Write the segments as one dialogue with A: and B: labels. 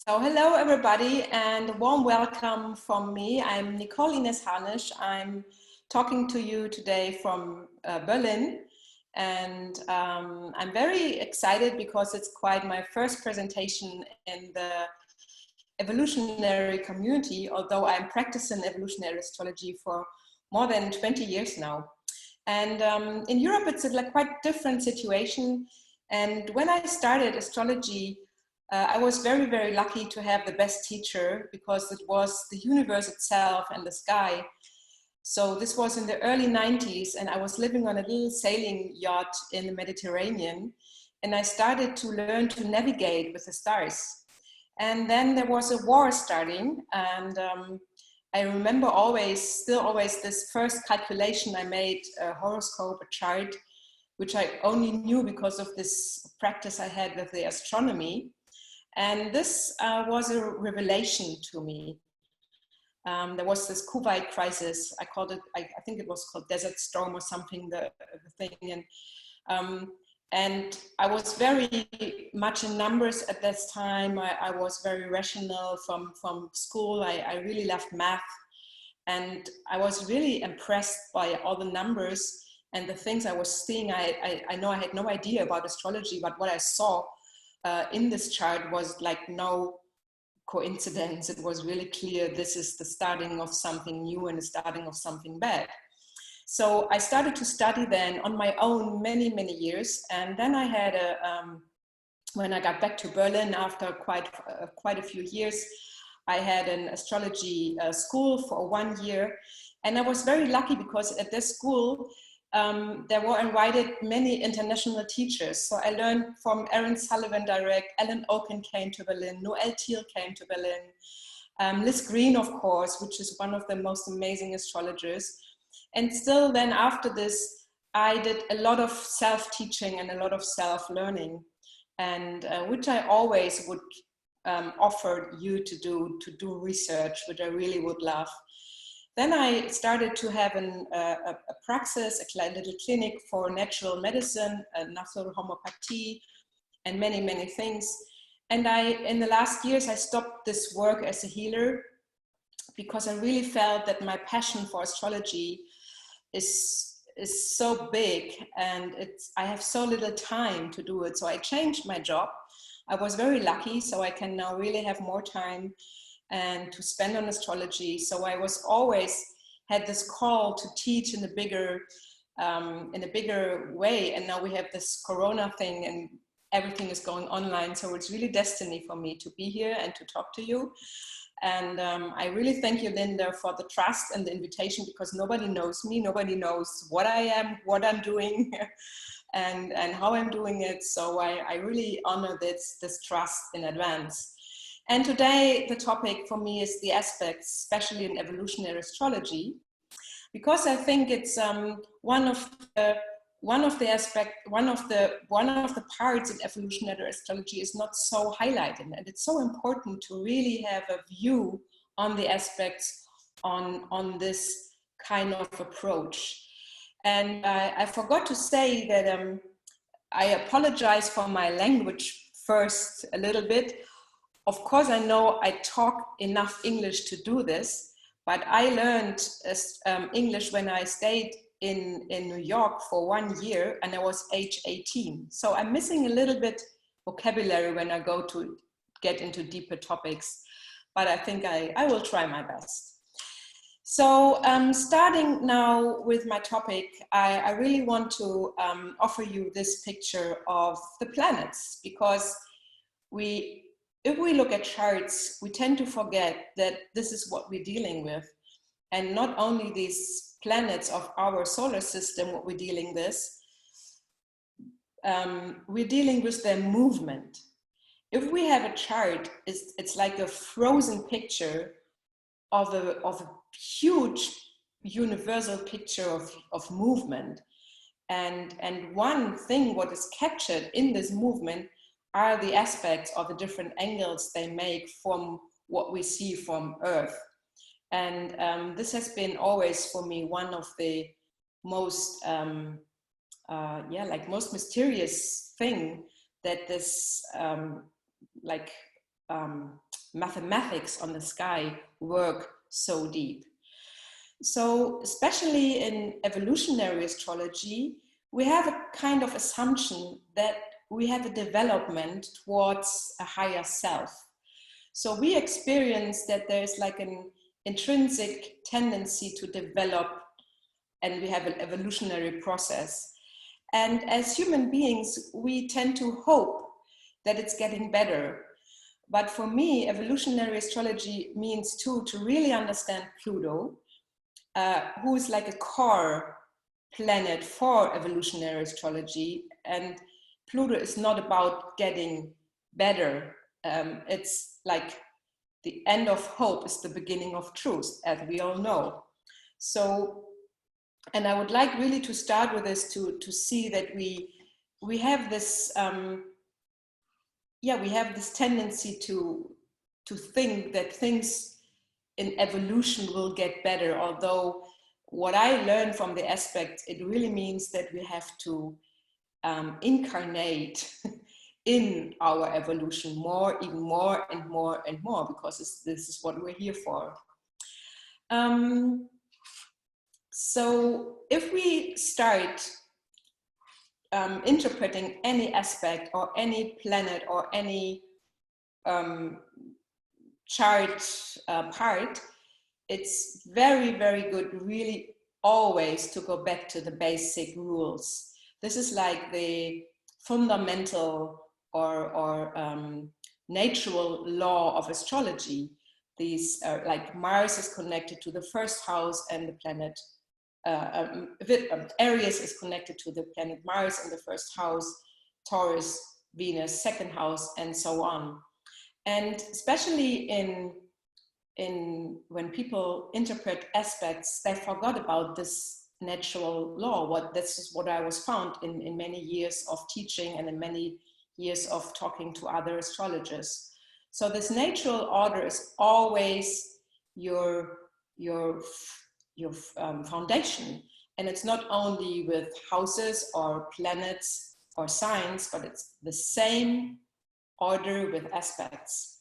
A: So hello everybody and a warm welcome from me. I'm Nicole Ines Harnisch. I'm talking to you today from Berlin, and I'm very excited because it's quite my first presentation in the evolutionary community, although I'm practicing evolutionary astrology for more than 20 years now. And in Europe it's a quite different situation, and when I started astrology I was very, very lucky to have the best teacher because it was the universe itself and the sky. So this was in the early 90s and I was living on a little sailing yacht in the Mediterranean, and I started to learn to navigate with the stars. And then there was a war starting, and I remember still always this first calculation I made, a horoscope, a chart, which I only knew because of this practice I had with the astronomy. And this was a revelation to me. There was this Kuwait crisis. I called it, I think it was called Desert Storm or something, the thing. And I was very much in numbers at this time. I was very rational from school. I really loved math. And I was really impressed by all the numbers and the things I was seeing. I know I had no idea about astrology, but what I saw in this chart was like no coincidence. It was really clear this is the starting of something new and the starting of something bad. So I started to study then on my own many, many years. And then I had when I got back to Berlin after quite a few years, I had an astrology school for 1 year. And I was very lucky because at this school, there were invited many international teachers. So I learned from Aaron Sullivan direct, Alan Oken came to Berlin, Noel Thiel came to Berlin, Liz Green, of course, which is one of the most amazing astrologers. And still then after this, I did a lot of self-teaching and a lot of self-learning, and which I always would offer you to do research, which I really would love. Then I started to have a praxis, a little clinic for natural medicine, natural homeopathy, and many, many things. And in the last years, I stopped this work as a healer because I really felt that my passion for astrology is so big, and I have so little time to do it. So I changed my job. I was very lucky, so I can now really have more time and to spend on astrology. So I was always had this call to teach in a bigger way. And now we have this Corona thing and everything is going online. So it's really destiny for me to be here and to talk to you. And I really thank you, Linda, for the trust and the invitation, because nobody knows me. Nobody knows what I am, what I'm doing and how I'm doing it. So I really honor this trust in advance. And today the topic for me is the aspects, especially in evolutionary astrology, because I think it's one of the parts in evolutionary astrology is not so highlighted, and it's so important to really have a view on the aspects on this kind of approach. And I forgot to say that I apologize for my language first a little bit. Of course, I know I talk enough English to do this, but I learned English when I stayed in New York for 1 year and I was age 18. So I'm missing a little bit vocabulary when I go to get into deeper topics, but I think I will try my best. So starting now with my topic, I really want to offer you this picture of the planets, because if we look at charts, we tend to forget that this is what we're dealing with. And not only these planets of our solar system, what we're dealing with their movement. If we have a chart, it's like a frozen picture of a huge universal picture of movement. And one thing what is captured in this movement are the aspects or the different angles they make from what we see from Earth. And this has been always for me one of the most, most mysterious thing, that this mathematics on the sky work so deep. So especially in evolutionary astrology, we have a kind of assumption that we have a development towards a higher self. So we experience that there's like an intrinsic tendency to develop, and we have an evolutionary process. And as human beings, we tend to hope that it's getting better. But for me, evolutionary astrology means too, to really understand Pluto, who is like a core planet for evolutionary astrology. And Pluto is not about getting better. It's like the end of hope is the beginning of truth, as we all know. So, and I would like really to start with this to see that we have this, we have this tendency to think that things in evolution will get better, although what I learned from the aspect, it really means that we have to incarnate in our evolution more, even more and more and more, because this is what we're here for. So if we start interpreting any aspect or any planet or any chart part, it's very, very good really always to go back to the basic rules. This is like the fundamental or natural law of astrology. These are like Mars is connected to the first house and the planet, Aries is connected to the planet Mars in the first house, Taurus, Venus, second house, and so on. And especially when people interpret aspects, they forgot about this natural law. This is what I was found in many years of teaching and in many years of talking to other astrologers. So this natural order is always your foundation. And it's not only with houses or planets or signs, but it's the same order with aspects.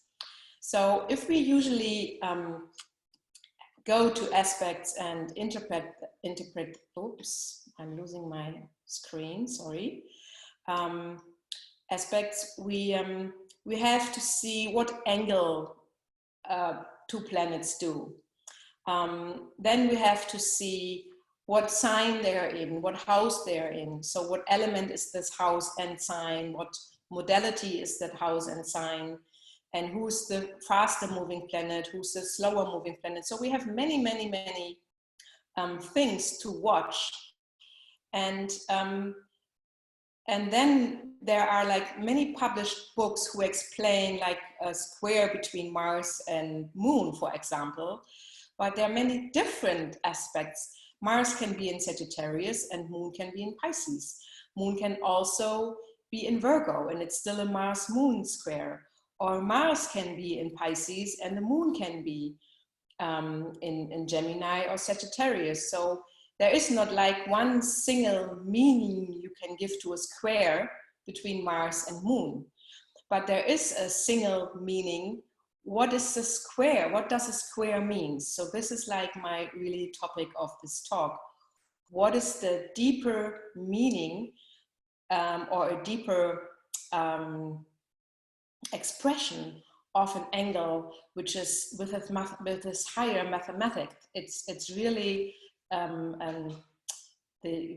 A: So if we usually go to aspects and interpret, oops, I'm losing my screen, sorry. Aspects, we have to see what angle two planets do. Then we have to see what sign they're in, what house they're in. So what element is this house and sign? What modality is that house and sign? And who's the faster moving planet? Who's the slower moving planet? So we have many, many, many things to watch. And then there are like many published books who explain like a square between Mars and Moon, for example. But there are many different aspects. Mars can be in Sagittarius and Moon can be in Pisces. Moon can also be in Virgo and it's still a Mars-Moon square. Or Mars can be in Pisces and the Moon can be in Gemini or Sagittarius. So there is not like one single meaning you can give to a square between Mars and Moon. But there is a single meaning. What is the square? What does a square mean? So this is like my really topic of this talk. What is the deeper meaning or a deeper expression of an angle, which is with this higher mathematics? It's really the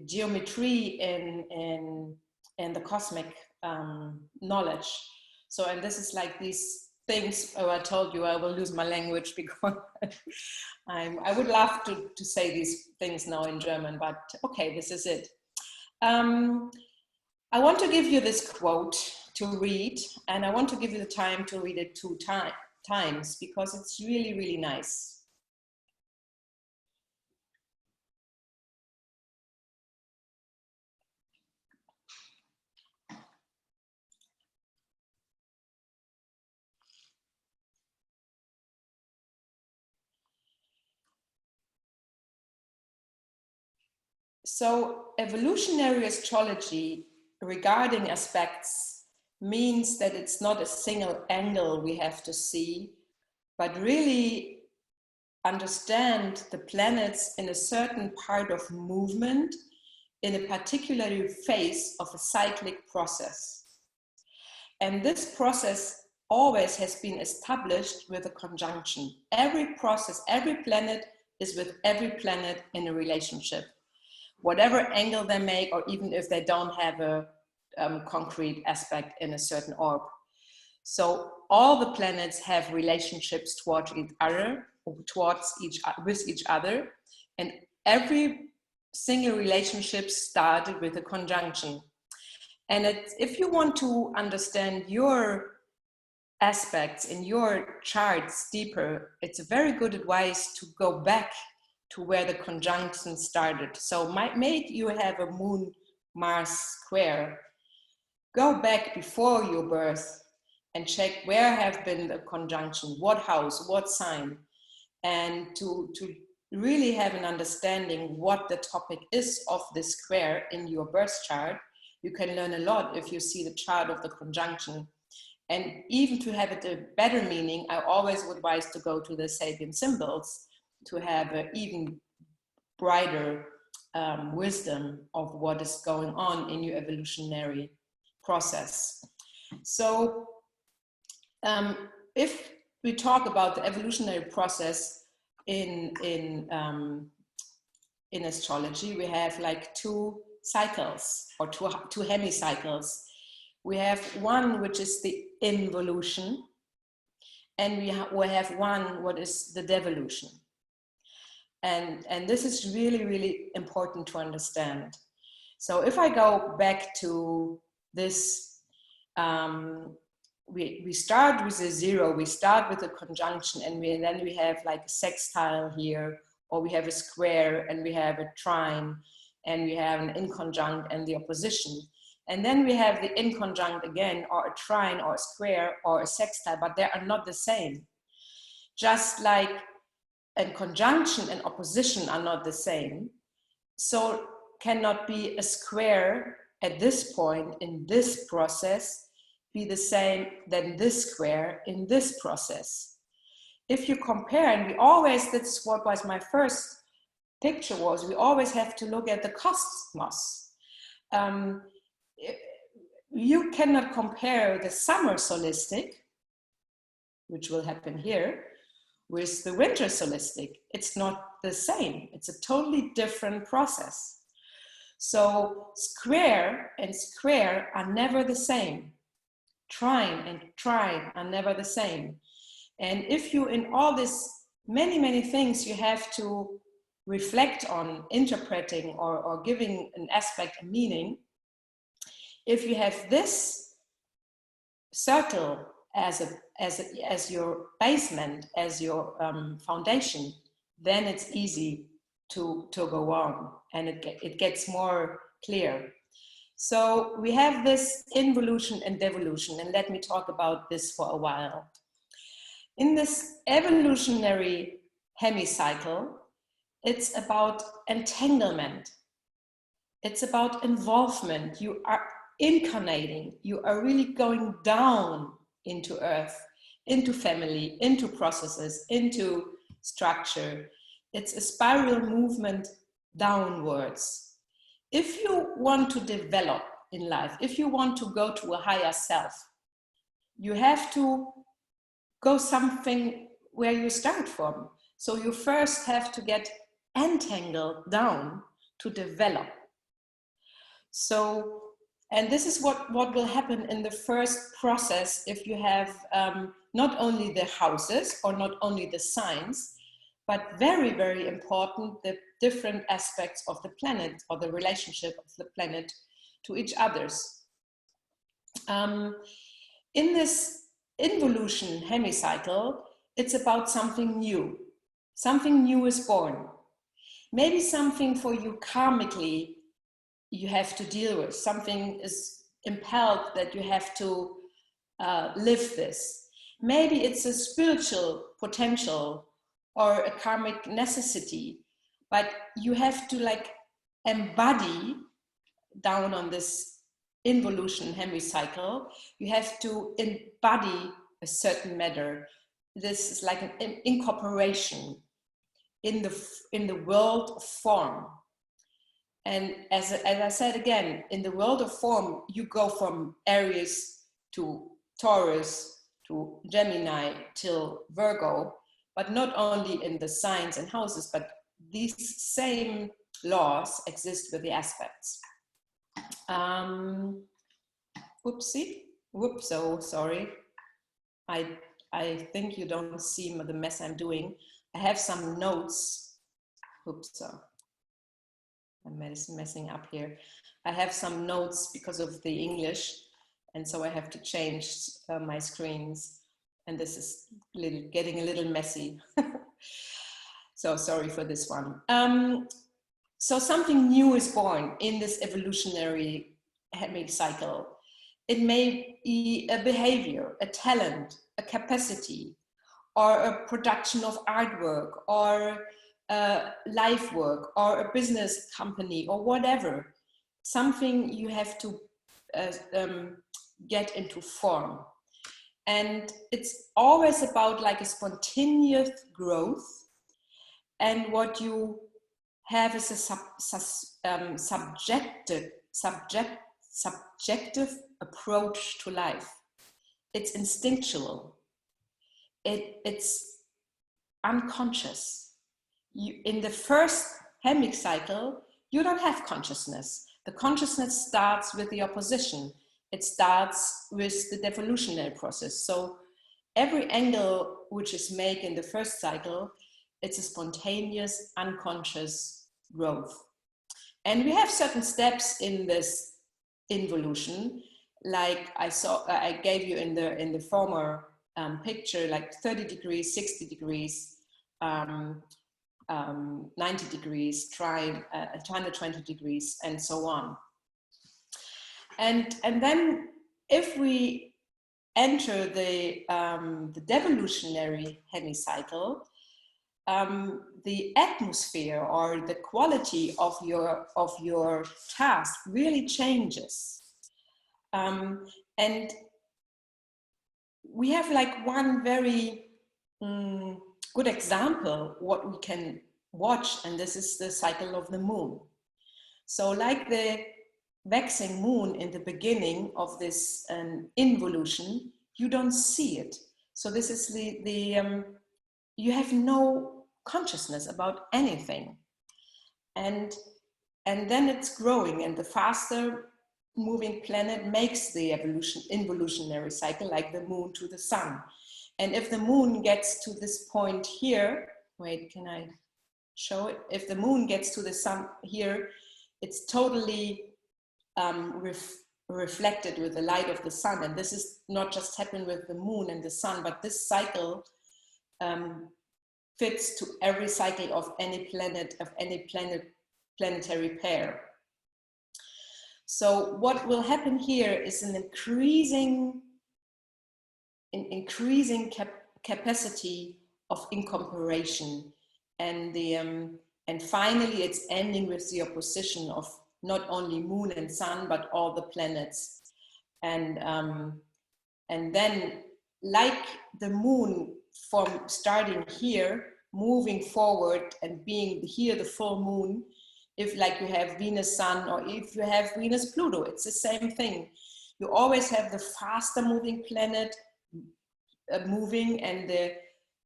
A: geometry in the cosmic knowledge. So, and this is like these things, oh, I told you I will lose my language because I would love to say these things now in German, but okay, this is it. I want to give you this quote to read, and I want to give you the time to read it 2 times because it's really, really nice. So evolutionary astrology regarding aspects means that it's not a single angle we have to see, but really understand the planets in a certain part of movement in a particular phase of a cyclic process. And this process always has been established with a conjunction. Every process, every planet is with every planet in a relationship. Whatever angle they make, or even if they don't have a concrete aspect in a certain orb. So all the planets have relationships towards each other, with each other, and every single relationship started with a conjunction. And if you want to understand your aspects in your charts deeper, it's a very good advice to go back to where the conjunction started. So maybe you have a Moon Mars square. Go back before your birth and check where have been the conjunction, what house, what sign, and to really have an understanding what the topic is of this square in your birth chart. You can learn a lot if you see the chart of the conjunction. And even to have it a better meaning, I always would advise to go to the sapient symbols to have an even brighter wisdom of what is going on in your evolutionary process. So if we talk about the evolutionary process in astrology, we have like two cycles or two hemicycles. We have one which is the involution, and we have one what is the devolution. And this is really, really important to understand. So if I go back to this, we start with a zero, we start with a conjunction, and then we have like a sextile here, or we have a square, and we have a trine, and we have an inconjunct and the opposition. And then we have the inconjunct again, or a trine, or a square, or a sextile, but they are not the same. Just like a conjunction and opposition are not the same, so cannot be a square at this point in this process be the same than this square in this process. If you compare, and we always, that's what was my first picture was, we always have to look at the cosmos. You cannot compare the summer solstice, which will happen here, with the winter solstice. It's not the same. It's a totally different process. So square and square are never the same. Trine and trine are never the same. And if you, in all this, many things you have to reflect on interpreting or giving an aspect a meaning, if you have this circle as your basement, as your foundation, then it's easy to go on, and it gets more clear. So we have this involution and devolution, and let me talk about this for a while. In this evolutionary hemicycle, it's about entanglement. It's about involvement. You are incarnating. You are really going down into earth, into family, into processes, into structure. It's a spiral movement downwards. If you want to develop in life, if you want to go to a higher self, you have to go something where you start from. So you first have to get entangled down to develop. So, and this is what will happen in the first process if you have not only the houses or not only the signs, but very important, the different aspects of the planet or the relationship of the planet to each others. In this involution hemicycle, it's about something new. Something new is born. Maybe something for you karmically you have to deal with. Something is impelled that you have to live this. Maybe it's a spiritual potential or a karmic necessity, but you have to like embody down on this involution hemicycle, you have to embody a certain matter. This is like an incorporation in the world of form. And as I said again, in the world of form, you go from Aries to Taurus to Gemini till Virgo, but not only in the signs and houses, but these same laws exist with the aspects. Whoops, so sorry. I think you don't see the mess I'm doing. I have some notes. Oops, so I'm messing up here. I have some notes because of the English, and so I have to change my screens, and this is getting a little messy. So sorry for this one. So something new is born in this evolutionary hemicycle. It may be a behavior, a talent, a capacity, or a production of artwork, or life work, or a business company, or whatever. Something you have to get into form. And it's always about like a spontaneous growth. And what you have is a subjective approach to life. It's instinctual. It's unconscious. In the first hemicycle, you don't have consciousness. The consciousness starts with the opposition. It starts with the devolutionary process. So every angle which is made in the first cycle, it's a spontaneous, unconscious growth. And we have certain steps in this involution, like I gave you in the former picture, like 30 degrees, 60 degrees, 90 degrees, trine, 120 degrees, and so on. And then if we enter the devolutionary hemicycle, the atmosphere or the quality of your task really changes. And we have like one very good example what we can watch, and this is the cycle of the moon. So like the waxing moon in the beginning of this involution, you don't see it. So this is you have no consciousness about anything. And then it's growing, and the faster moving planet makes the involutionary cycle, like the moon to the sun. And if the moon gets to this point here, wait, can I show it? If the moon gets to the sun here, it's totally reflected with the light of the sun. And this is not just happened with the moon and the sun, but this cycle fits to every cycle of any planet, planetary pair. So what will happen here is an increasing capacity of incorporation, and finally it's ending with the opposition of not only moon and sun but all the planets, and then like the moon from starting here, moving forward and being here the full moon, if like you have Venus Sun, or if you have Venus Pluto, it's the same thing. You always have the faster moving planet moving and the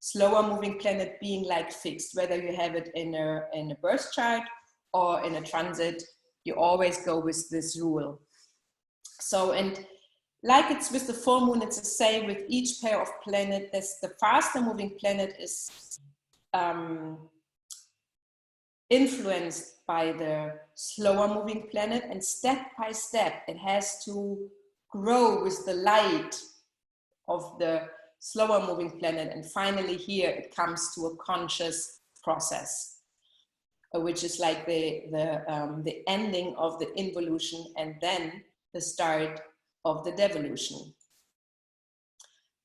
A: slower moving planet being like fixed. Whether you have it in a birth chart or in a transit, you always go with this rule. So, and like it's with the full moon, it's the same with each pair of planets. The faster moving planet is influenced by the slower moving planet, and step by step it has to grow with the light of the slower moving planet, and finally here it comes to a conscious process, which is like the ending of the involution and then the start of the devolution.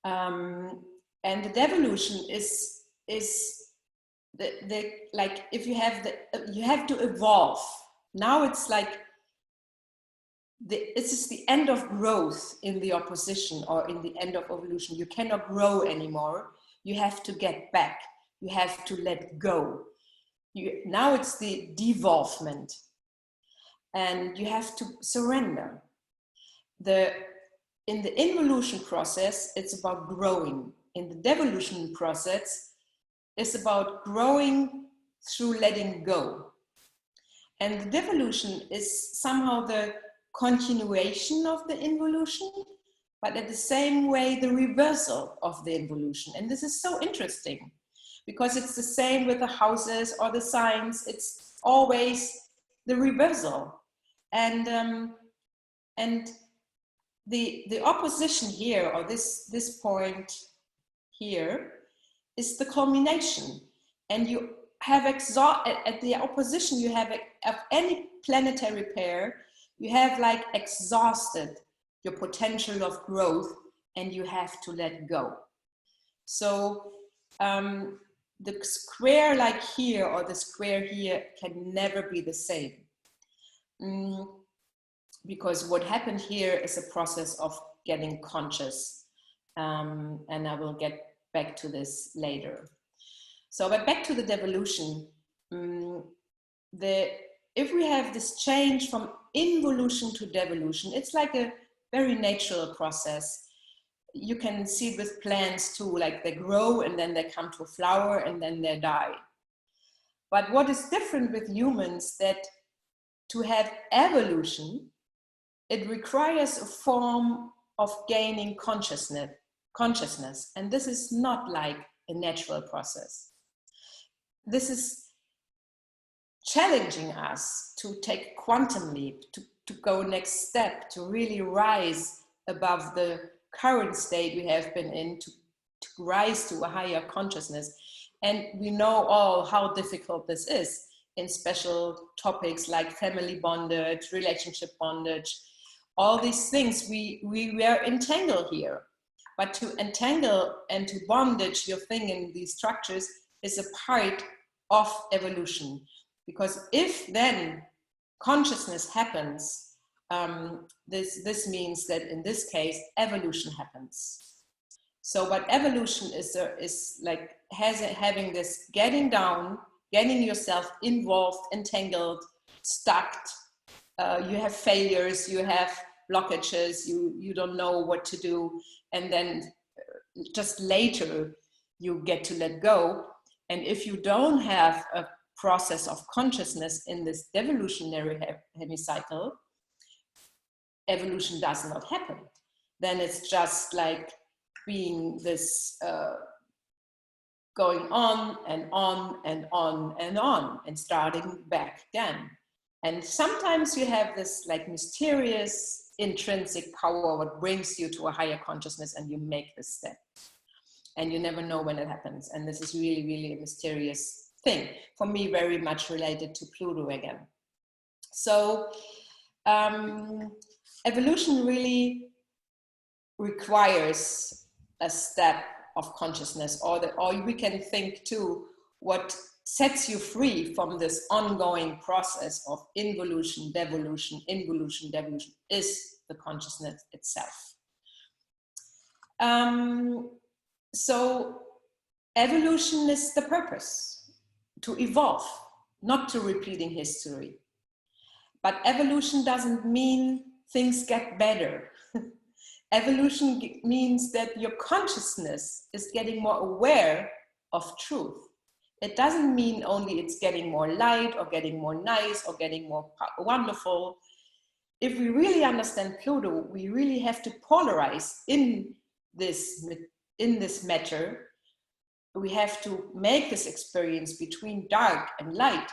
A: And the devolution is like if you have you have to evolve. Now it's like this is the end of growth in the opposition, or in the end of evolution. You cannot grow anymore. You have to get back. You have to let go. Now it's the devolvement, and you have to surrender. In the involution process, it's about growing. In the devolution process, it's about growing through letting go. And the devolution is somehow the continuation of the involution, but at the same way, the reversal of the involution. And this is so interesting, because it's the same with the houses or the signs. It's always the reversal. And the opposition here, or this point here, is the culmination. And you have at the opposition, you have of any planetary pair, you have like exhausted your potential of growth, and you have to let go. So the square like here or the square here can never be the same. Because what happened here is a process of getting conscious. And I will get back to this later. So, but back to the devolution. If we have this change from involution to devolution, it's like a very natural process. You can see it with plants too, like they grow and then they come to a flower and then they die. But what is different with humans, that to have evolution, it requires a form of gaining consciousness. And this is not like a natural process. This is challenging us to take quantum leap, to go next step, to really rise above the current state we have been in, to rise to a higher consciousness. And we know all how difficult this is in special topics like family bondage, relationship bondage, all these things. We were entangled here. But to entangle and to bondage your thing in these structures is a part of evolution. Because if then consciousness happens, this means that in this case, evolution happens. So, but evolution is like having this getting down, getting yourself involved, entangled, stuck. You have failures, you have blockages, you don't know what to do. And then just later you get to let go. And if you don't have a process of consciousness in this devolutionary hemicycle, evolution does not happen. Then it's just like being this going on and on and on and on and starting back again. And sometimes you have this like mysterious intrinsic power what brings you to a higher consciousness, and you make this step. And you never know when it happens. And this is really, really a mysterious thing. For me, very much related to Pluto again. So evolution really requires a step of consciousness, or we can think too, what sets you free from this ongoing process of involution, devolution, involution, devolution is the consciousness itself. So evolution is the purpose, to evolve, not to repeating history. But evolution doesn't mean things get better. Evolution means that your consciousness is getting more aware of truth. It doesn't mean only it's getting more light or getting more nice or getting more wonderful. If we really understand Pluto, we really have to polarize in this matter. We have to make this experience between dark and light.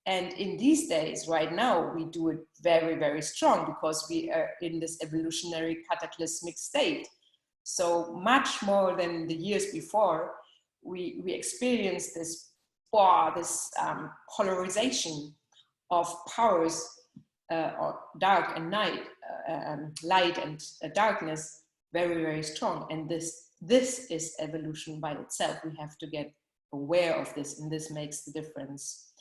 A: And in these days, right now, we do it very, very strong because we are in this evolutionary cataclysmic state. So much more than the years before, we experience this polarization of powers, or dark and night, light and darkness, very, very strong. And this is evolution by itself. We have to get aware of this, and this makes the difference.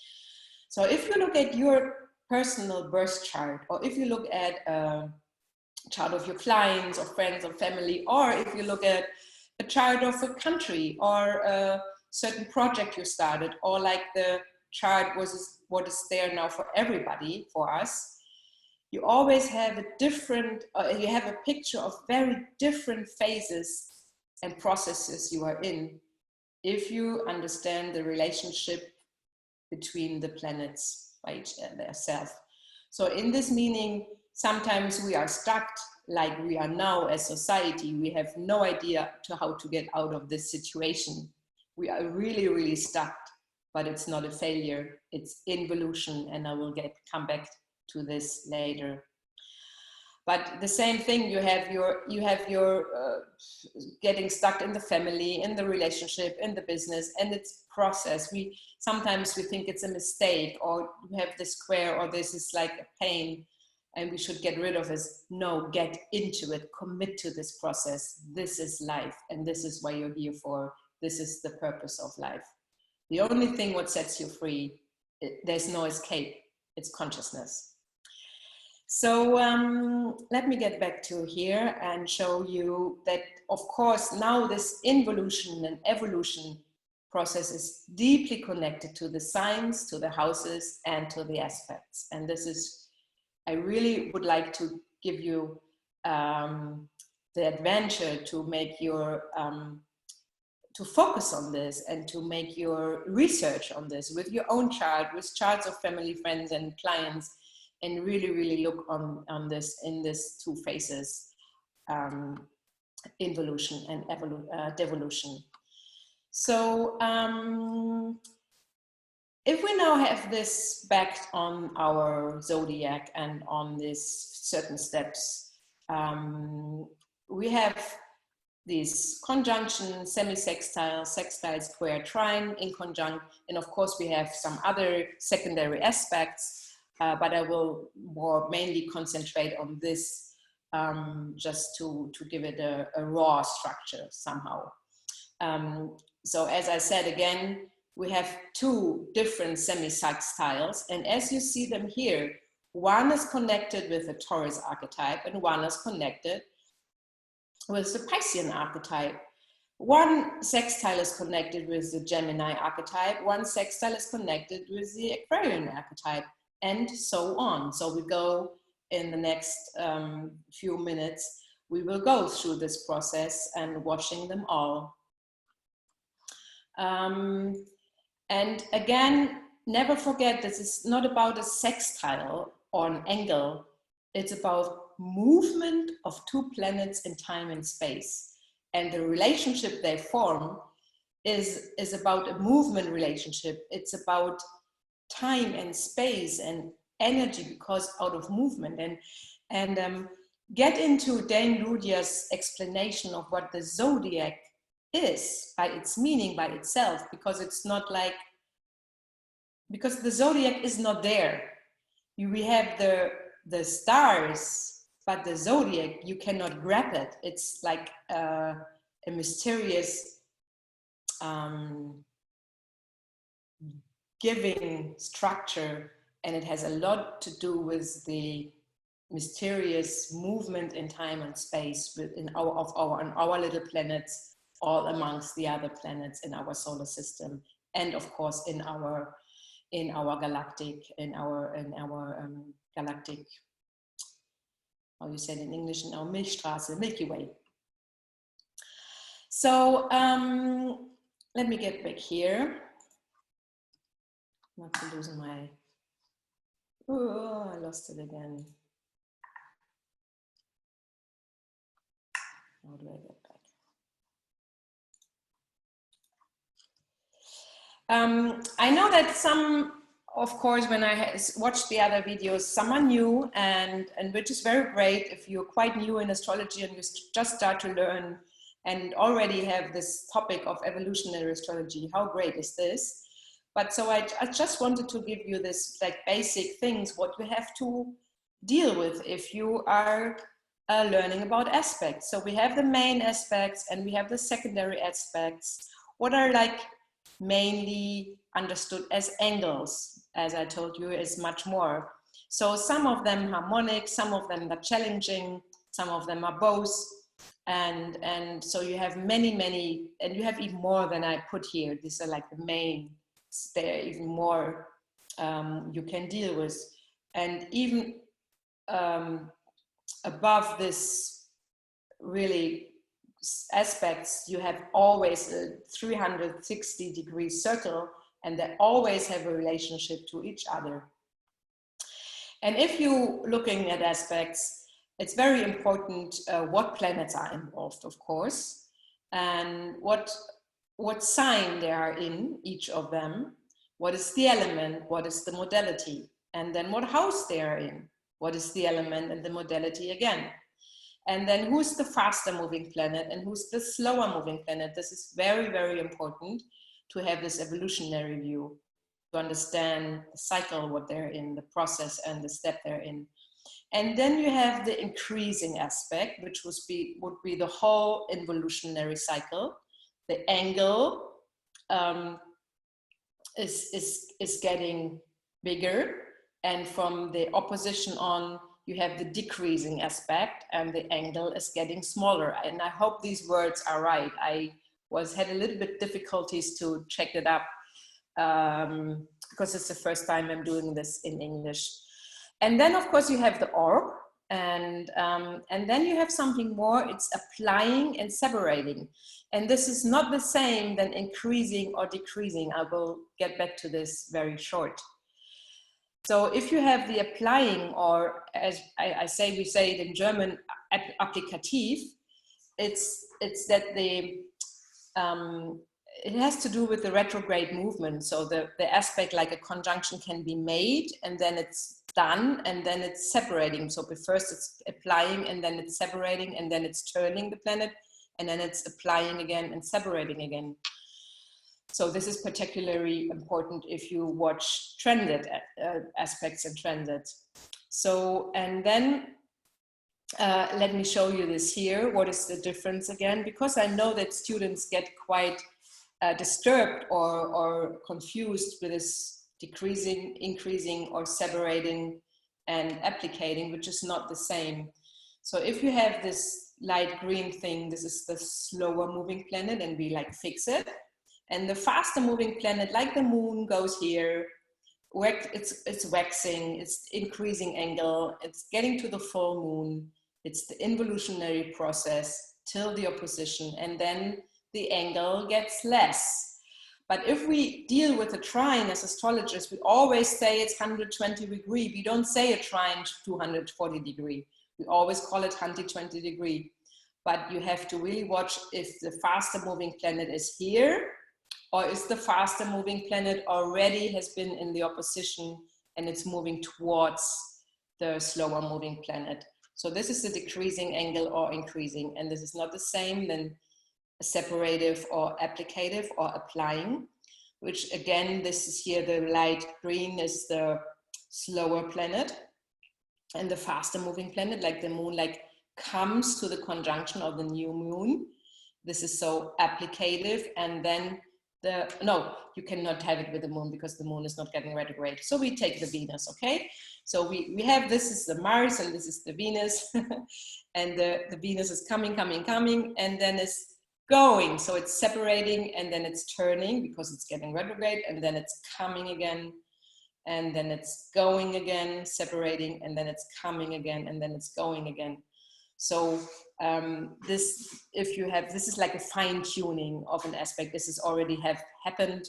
A: So if you look at your personal birth chart, or if you look at a chart of your clients or friends or family, or if you look at a chart of a country or a certain project you started, or like the chart was what is there now for everybody, for us, you always have a different, you have a picture of very different phases and processes you are in, if you understand the relationship between the planets by each themselves. So in this meaning, sometimes we are stuck like we are now as society. We have no idea to how to get out of this situation. We are really, really stuck, but it's not a failure. It's involution, and I will come back to this later. But the same thing, you have your getting stuck in the family, in the relationship, in the business, and it's process. Sometimes we think it's a mistake, or we have this square, or this is like a pain and we should get rid of it. No, get into it, commit to this process. This is life, and this is why you're here for. This is the purpose of life. The only thing what sets you free, there's no escape, it's consciousness. So let me get back to here and show you that, of course, now this involution and evolution process is deeply connected to the signs, to the houses, and to the aspects. And this is, I really would like to give you the adventure to make your, to focus on this and to make your research on this with your own chart, with charts of family, friends, and clients, and really, really look on this in these two phases, involution and devolution. So if we now have this backed on our zodiac and on these certain steps, we have these conjunctions, semi-sextile, sextile, square, trine, inconjunct, and of course we have some other secondary aspects. But I will mainly concentrate on this just to give it a raw structure somehow. So as I said again, we have two different semi-sextiles, and as you see them here, one is connected with the Taurus archetype and one is connected with the Piscean archetype. One sextile is connected with the Gemini archetype, one sextile is connected with the Aquarian archetype, and so on. So we go in the next few minutes, we will go through this process and watching them all. And again, never forget, this is not about a sextile or an angle. It's about movement of two planets in time and space. And the relationship they form is about a movement relationship. It's about time and space and energy, because out of movement. And get into Dane Ludia's explanation of what the zodiac is by its meaning, by itself, because it's not like, because the zodiac is not there. We have the stars, but the zodiac, you cannot grab it. It's like a mysterious giving structure, and it has a lot to do with the mysterious movement in time and space within our little planets, all amongst the other planets in our solar system, and of course in our galactic, galactic, how you say it in English, in our Milchstraße, Milky Way. So let me get back here. Not to lose my, oh, I lost it again. How do I get back? I know that some, of course, when I watched the other videos, some are new, and which is very great if you're quite new in astrology and you just start to learn and already have this topic of evolutionary astrology. How great is this? But so I just wanted to give you this like basic things, what you have to deal with if you are learning about aspects. So we have the main aspects and we have the secondary aspects. What are like mainly understood as angles, as I told you, is much more. So some of them harmonic, some of them are challenging, some of them are both. And so you have many, and you have even more than I put here. These are like the main, there are even more you can deal with. And even above this really aspects, you have always a 360-degree circle, and they always have a relationship to each other. And if you're looking at aspects, it's very important what planets are involved, of course, and what sign they are in, each of them, what is the element, what is the modality, and then what house they are in, what is the element and the modality again. And then who's the faster moving planet and who's the slower moving planet. This is very, very important to have this evolutionary view, to understand the cycle, what they're in, the process and the step they're in. And then you have the increasing aspect, which would be the whole involutionary cycle. The angle is getting bigger, and from the opposition on, you have the decreasing aspect, and the angle is getting smaller. And I hope these words are right. I had a little bit difficulties to check it up because it's the first time I'm doing this in English. And then, of course, you have the orb, and then you have something more. It's applying and separating. And this is not the same than increasing or decreasing. I will get back to this very short. So if you have the applying, or as we say it in German, applikativ, it's that it has to do with the retrograde movement. So the aspect, like a conjunction, can be made and then it's done and then it's separating. So first it's applying and then it's separating and then it's turning the planet and then it's applying again and separating again. So this is particularly important if you watch trended aspects and trended. So, and then let me show you this here. What is the difference again? Because I know that students get quite disturbed or confused with this decreasing, increasing, or separating and applicating, which is not the same. So if you have this light green thing, this is the slower moving planet, and we like fix it. And the faster moving planet, like the moon, goes here. It's waxing, it's increasing angle, it's getting to the full moon. It's the involutionary process till the opposition, and then the angle gets less. But if we deal with a trine as astrologists, we always say it's 120 degree. We don't say a trine 240 degree. We always call it 120 degree. But you have to really watch if the faster moving planet is here, or is the faster moving planet already has been in the opposition and it's moving towards the slower moving planet. So this is the decreasing angle or increasing, and this is not the same than separative or applicative or applying, which again, this is here, the light green is the slower planet, and the faster moving planet, like the moon, like comes to the conjunction of the new moon. This is so applicative, and then no, you cannot have it with the moon because the moon is not getting retrograde. So we take the Venus, okay? So we have, this is the Mars and this is the Venus, and the Venus is coming, and then it's going. So it's separating and then it's turning because it's getting retrograde, and then it's coming again, and then it's going again, separating, and then it's coming again, and then it's going again. So this is like a fine tuning of an aspect. This is already have happened.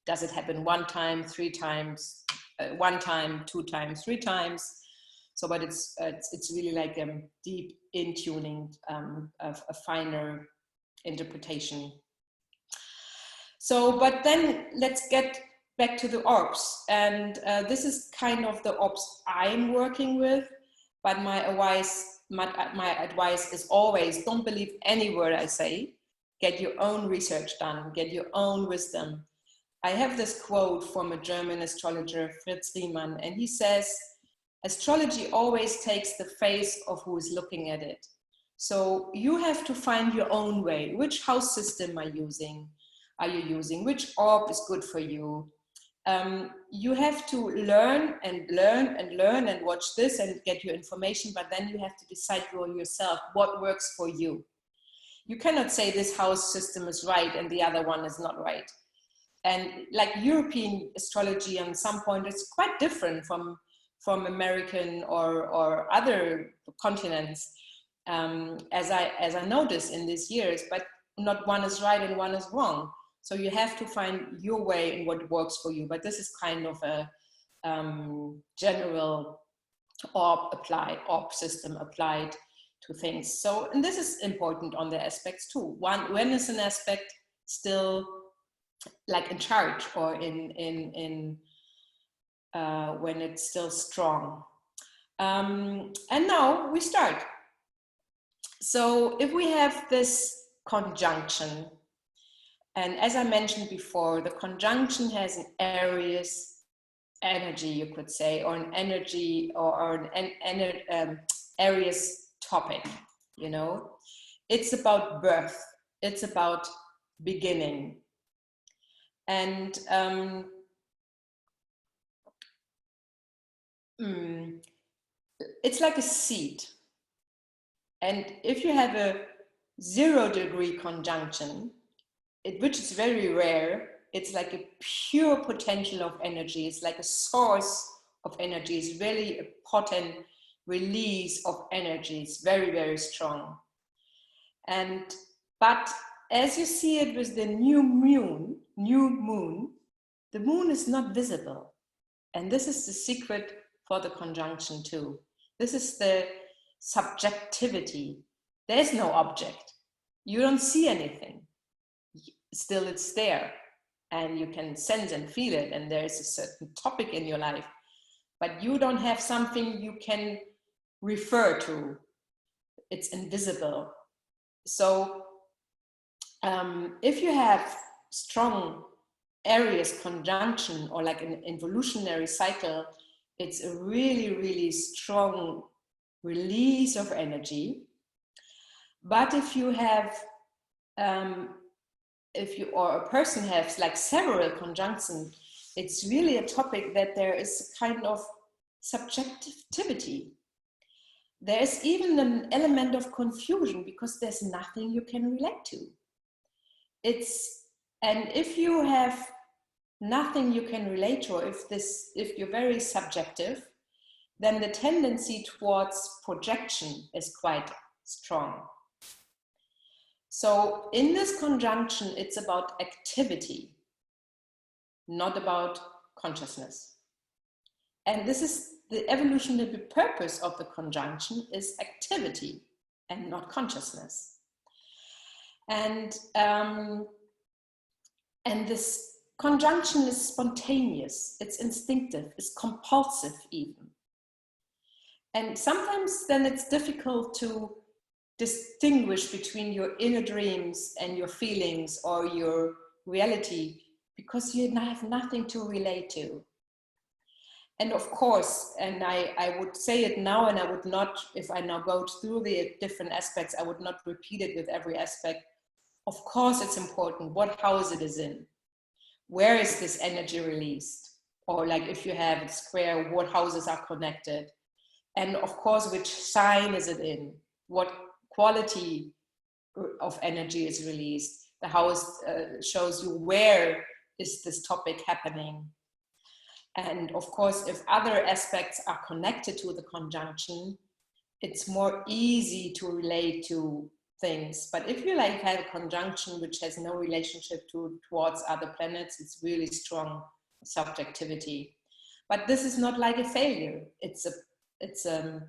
A: Does it happen one time, 3 times, 1 time, 2 times, 3 times? So, but it's really like a deep in tuning, a finer interpretation. So, but then let's get back to the orbs, and this is kind of the orbs I'm working with. But my advice is always, don't believe any word I say. Get your own research done, get your own wisdom. I have this quote from a German astrologer, Fritz Riemann, and he says, astrology always takes the face of who is looking at it. So you have to find your own way. Which house system are you using? Which orb is good for you? you have to learn and learn and learn and watch this and get your information, but then you have to decide yourself what works for you. You cannot say this house system is right and the other one is not right. And like European astrology on some point, it's quite different from American or other continents, as I noticed in these years, but not one is right and one is wrong. So you have to find your way and what works for you. But this is kind of a general orb system applied to things. So, and this is important on the aspects too. When is an aspect still like in charge, or in when it's still strong? And now we start. So if we have this conjunction, and as I mentioned before, the conjunction has an Aries energy, you could say, or an energy, or an Aries topic, you know. It's about birth, it's about beginning. And it's like a seed. And if you have a 0-degree conjunction, which is very rare, it's like a pure potential of energy. It's like a source of energy. It's really a potent release of energy. It's very, very strong. But as you see it with the new moon, the moon is not visible. And this is the secret for the conjunction too. This is the subjectivity. There's no object. You don't see anything. Still it's there, and you can sense and feel it, and there's a certain topic in your life, but you don't have something you can refer to. It's invisible. So if you have strong Aries conjunction, or like an involutionary cycle, it's a really, really strong release of energy. But if you have or a person has like several conjunctions, it's really a topic that there is a kind of subjectivity. There's even an element of confusion because there's nothing you can relate to. And if you have nothing you can relate to, if you're very subjective, then the tendency towards projection is quite strong. So in this conjunction, it's about activity, not about consciousness. And this is the evolutionary purpose of the conjunction, is activity and not consciousness. And this conjunction is spontaneous, it's instinctive, it's compulsive even. And sometimes then it's difficult to distinguish between your inner dreams and your feelings or your reality, because you have nothing to relate to. And of course, and I would say it now, and I would not, if I now go through the different aspects, I would not repeat it with every aspect. Of course, it's important what house it is in. Where is this energy released? Or like if you have a square, what houses are connected? And of course, which sign is it in? What quality of energy is released? The house shows you where is this topic happening. And of course, if other aspects are connected to the conjunction, it's more easy to relate to things. But if you like have a conjunction which has no relationship towards other planets, it's really strong subjectivity. But this is not like a failure. It's a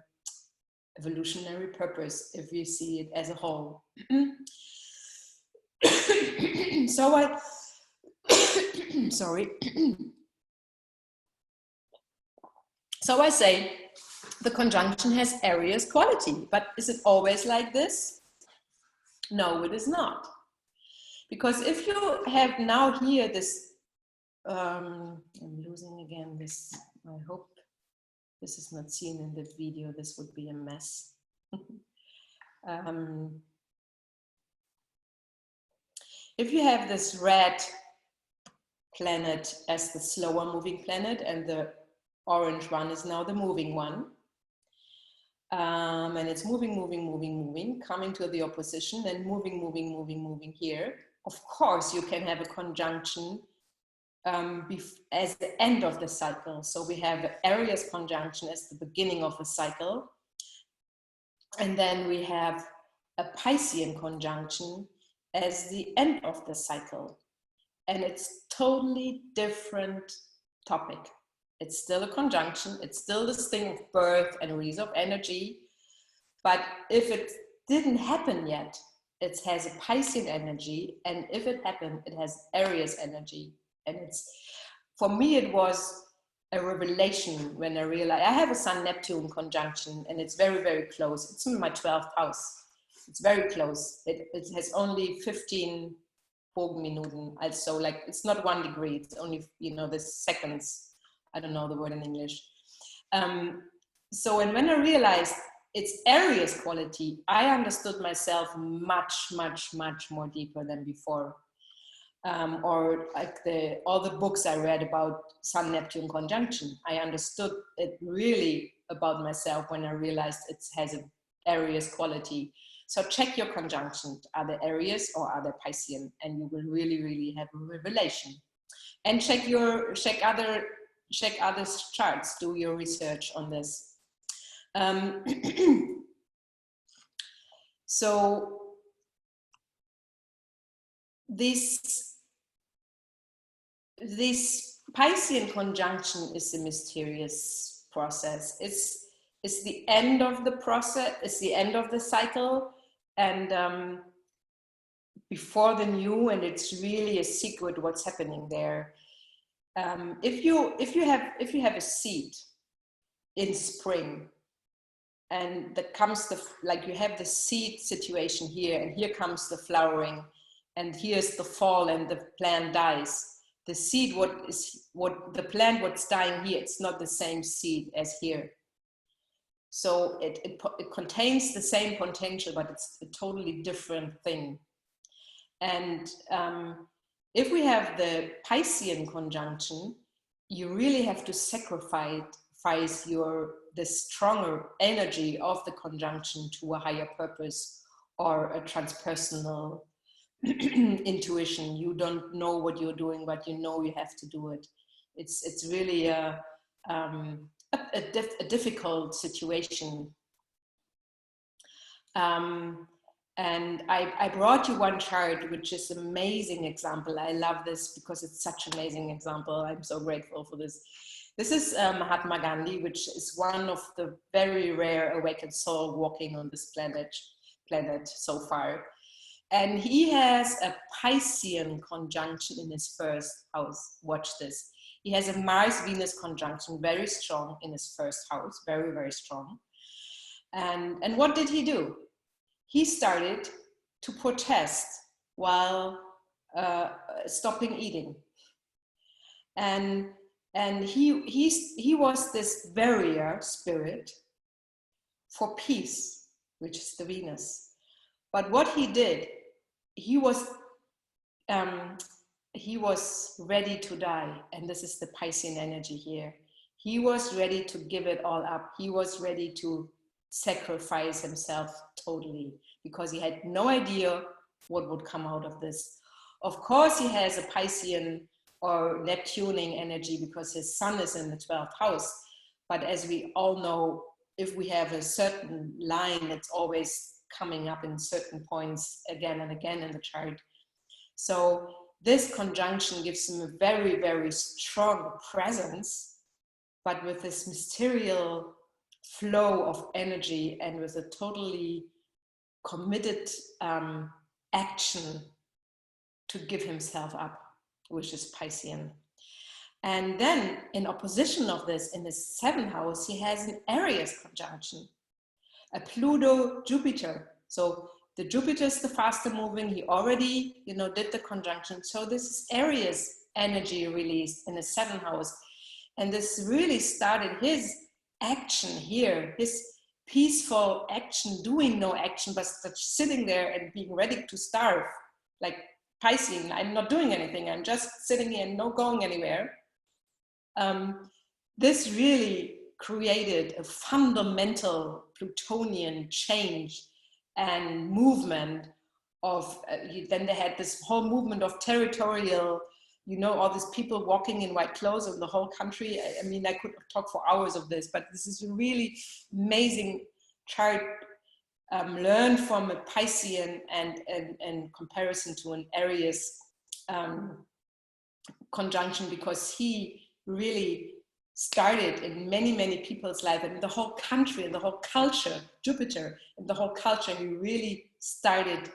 A: evolutionary purpose if you see it as a whole. So sorry. So I say the conjunction has Aries quality, but is it always like this? No, it is not. Because if you have now here this, I'm losing again this, I hope this is not seen in the video, this would be a mess. If you have this red planet as the slower moving planet, and the orange one is now the moving one. And it's moving, coming to the opposition, and moving here. Of course, you can have a conjunction as the end of the cycle. So we have Aries conjunction as the beginning of the cycle. And then we have a Piscean conjunction as the end of the cycle. And it's totally different topic. It's still a conjunction. It's still this thing of birth and release of energy. But if it didn't happen yet, it has a Piscean energy. And if it happened, it has Aries energy. And it's, for me, it was a revelation when I realized I have a Sun-Neptune conjunction, and it's very, very close. It's in my 12th house. It's very close. It has only 15 Bogenminuten. Also, like, it's not 1 degree. It's only, you know, the seconds. I don't know the word in English. So, and when I realized it's Aries quality, I understood myself much, much, much more deeper than before. Or like all the books I read about Sun-Neptune conjunction, I understood it really about myself when I realized it has an Aries quality. So check your conjunctions. Are they Aries or are they Piscean? And you will really, really have a revelation. And check other charts. Do your research on this. So this Piscean conjunction is a mysterious process. It's the end of the process. It's the end of the cycle, and before the new. And it's really a secret what's happening there. If you have a seed in spring, and that comes like you have the seed situation here, and here comes the flowering, and here's the fall, and the plant dies. The seed, the plant what's dying here, it's not the same seed as here. So it contains the same potential, but it's a totally different thing. And if we have the Piscean conjunction, you really have to sacrifice the stronger energy of the conjunction to a higher purpose or a transpersonal intuition. You don't know what you're doing, but you know you have to do it. It's really a difficult situation. And I brought you one chart, which is an amazing example. I love this because it's such an amazing example. I'm so grateful for this. This is Mahatma Gandhi, which is one of the very rare awakened soul walking on this planet so far. And he has a Piscean conjunction in his first house. Watch this. He has a Mars-Venus conjunction, very strong in his first house, very, very strong. And what did he do? He started to protest while stopping eating. And he was this warrior spirit for peace, which is the Venus. But what he did, he was ready to die. And this is the Piscean energy here. He was ready to give it all up. He was ready to sacrifice himself totally, because he had no idea what would come out of this. Of course, he has a Piscean or Neptuning energy because his sun is in the 12th house. But as we all know, if we have a certain line, it's always coming up in certain points again and again in the chart. So this conjunction gives him a very, very strong presence, but with this mysterious flow of energy and with a totally committed action to give himself up, which is Piscean. And then in opposition of this, in the 7th house, he has an Aries conjunction, a Pluto-Jupiter. So the Jupiter is the faster moving. He already, did the conjunction. So this is Aries energy released in the 7th house. And this really started his action here, his peaceful action, doing no action, but sitting there and being ready to starve, like Piscean, I'm not doing anything, I'm just sitting here and not going anywhere. This really created a fundamental Plutonian change and movement of, then they had this whole movement of territorial, you know, all these people walking in white clothes in the whole country. I mean, I could talk for hours of this, but this is a really amazing chart learned from a Piscean and comparison to an Aries conjunction, because he really started in many, many people's life, and the whole country and the whole culture, Jupiter and the whole culture, he really started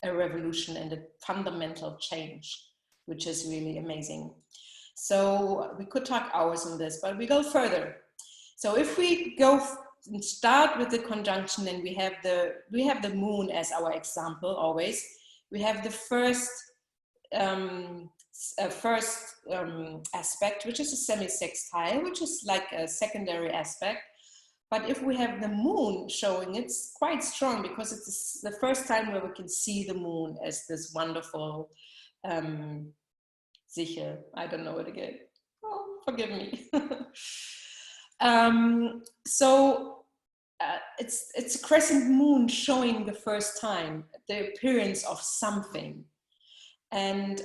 A: a revolution and a fundamental change, which is really amazing. So we could talk hours on this, but we go further. So if we go and start with the conjunction, and we have the moon as our example always. We have the first aspect, which is a semi-sextile, which is like a secondary aspect. But if we have the moon showing, it's quite strong, because it's the first time where we can see the moon as this wonderful sicher. I don't know it again. Oh, forgive me. It's a crescent moon showing the first time the appearance of something. And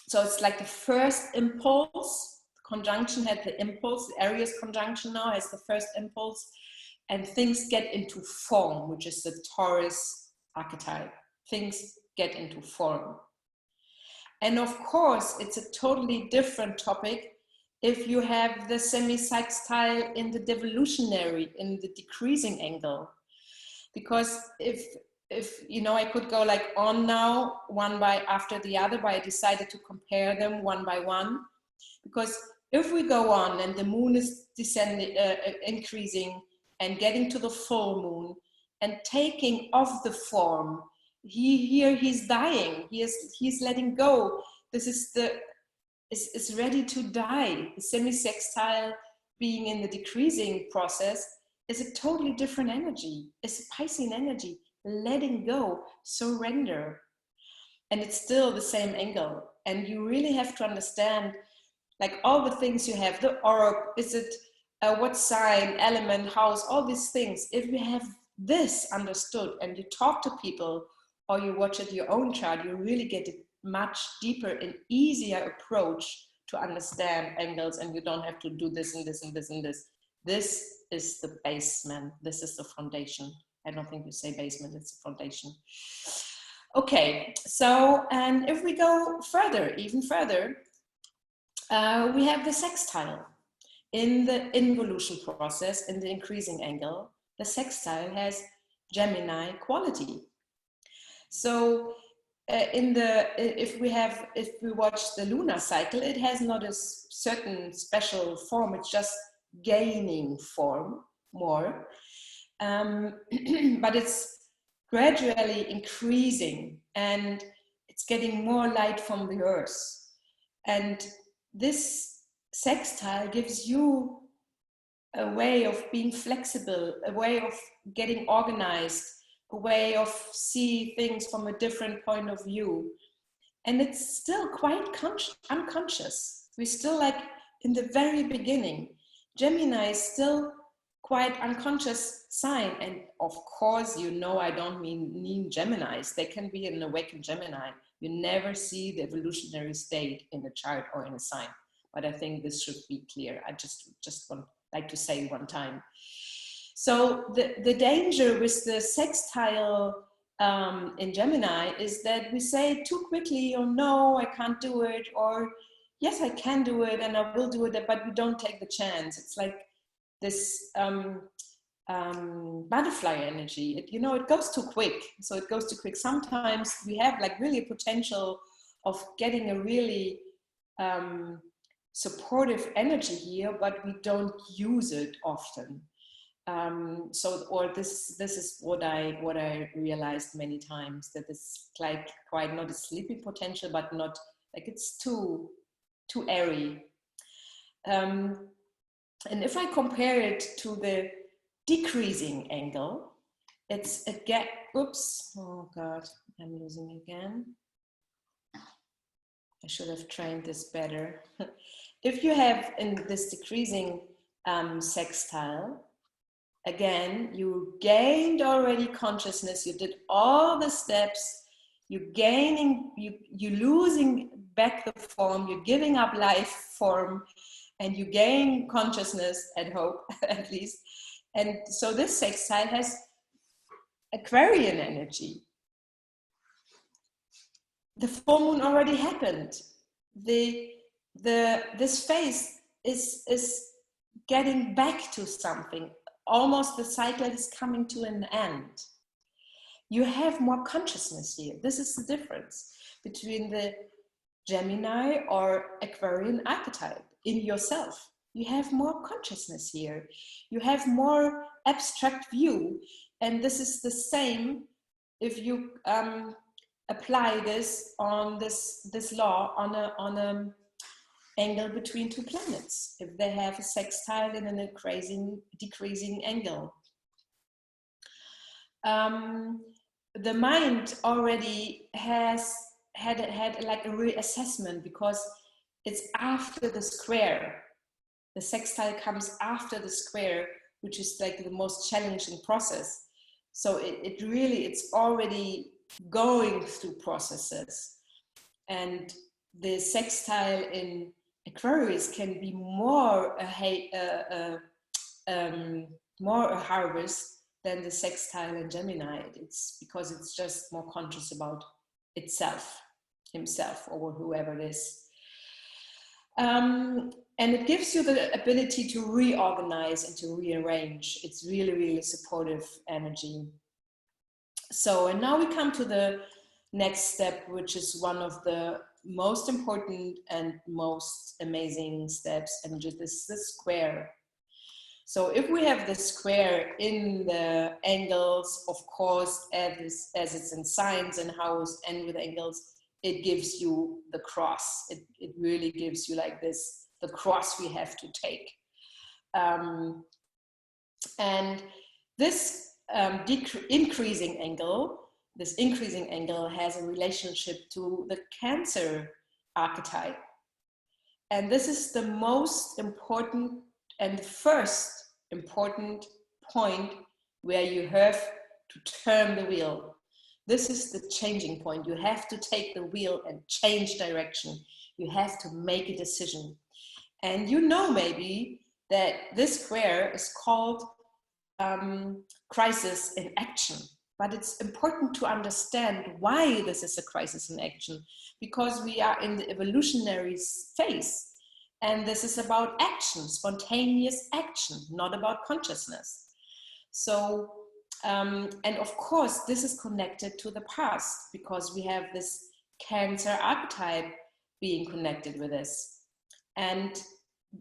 A: so it's like the first impulse. The conjunction had the impulse. The Aries conjunction now has the first impulse, and things get into form, which is the Taurus archetype. Things get into form. And of course, it's a totally different topic if you have the semi-sextile in the devolutionary, in the decreasing angle. Because if you know, I could go like on now, one by after the other, but I decided to compare them one by one. Because if we go on and the moon is descending, increasing and getting to the full moon and taking off the form, he's dying, he's letting go. This is ready to die. The semi-sextile being in the decreasing process is a totally different energy. It's a Piscean energy, letting go, surrender. And it's still the same angle. And you really have to understand, like all the things you have, the orb, is it what sign, element, house, all these things. If you have this understood and you talk to people or you watch it your own chart, you really get a much deeper and easier approach to understand angles, and you don't have to do this and this and this and this. This is the basement. This is the foundation. I don't think you say basement, it's a foundation. Okay, so, and if we go further, even further, we have the sextile. In the involution process, in the increasing angle, the sextile has Gemini quality. So if we watch the lunar cycle, it has not a certain special form, it's just gaining form more. But it's gradually increasing and it's getting more light from the earth. And this sextile gives you a way of being flexible, a way of getting organized, a way of see things from a different point of view. And it's still quite unconscious. We're still like in the very beginning. Gemini is still quite unconscious sign. And of course, you know, I don't mean Geminis. They can be an awakened Gemini. You never see the evolutionary state in a chart or in a sign. But I think this should be clear. I just like to say one time. So the danger with the sextile in Gemini is that we say too quickly, or no, I can't do it, or yes, I can do it and I will do it, but we don't take the chance. It's like this butterfly energy. It goes too quick. So it goes too quick. Sometimes we have like really a potential of getting a really supportive energy here, but we don't use it often. This is what I realized many times, that it's like quite not a sleeping potential, but not like it's too airy. And if I compare it to the decreasing angle, it's again, oops, oh God, I'm losing again. I should have trained this better. If you have in this decreasing sextile, again, you gained already consciousness, you did all the steps, you're gaining, you're losing back the form, you're giving up life form, and you gain consciousness at hope, at least. And so this sextile has Aquarian energy. The full moon already happened. This phase is getting back to something. Almost the cycle is coming to an end. You have more consciousness here. This is the difference between the Gemini or Aquarian archetype in yourself. You have more consciousness here. You have more abstract view. And this is the same if you apply this on this law on a angle between two planets, if they have a sextile and an decreasing angle. The mind already has had like a reassessment, because it's after the square. The sextile comes after the square, which is like the most challenging process. So it's already going through processes. And the sextile in Aquarius can be more a harvest than the sextile in Gemini. It's because it's just more conscious about itself, himself, or whoever it is. And it gives you the ability to reorganize and to rearrange. It's really, really supportive energy. So, and now we come to the next step, which is one of the most important and most amazing steps, and just this square. So if we have the square in the angles, of course, as it's in signs and house and with angles, it gives you the cross. It really gives you like this, the cross we have to take. And this increasing angle has a relationship to the Cancer archetype. And this is the most important and first important point where you have to turn the wheel. This is the changing point. You have to take the wheel and change direction. You have to make a decision. And you know maybe that this square is called crisis in action. But it's important to understand why this is a crisis in action, because we are in the evolutionary phase. And this is about action, spontaneous action, not about consciousness. So, and of course, this is connected to the past, because we have this Cancer archetype being connected with this. And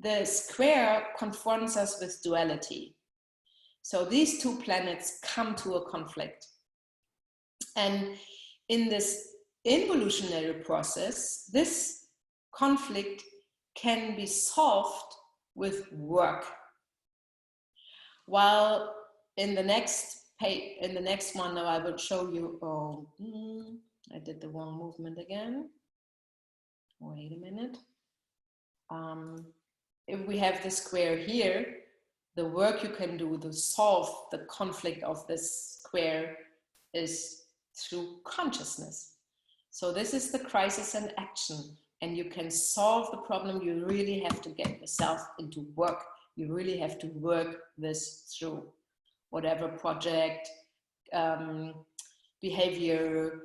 A: the square confronts us with duality. So these two planets come to a conflict. And in this involutionary process, this conflict can be solved with work. While in the next page, in the next one, now I will show you, I did the wrong movement again. Wait a minute. If we have the square here, the work you can do to solve the conflict of this square is through consciousness. So this is the crisis in action, and you can solve the problem. You really have to get yourself into work. You really have to work this through. Whatever project, behavior,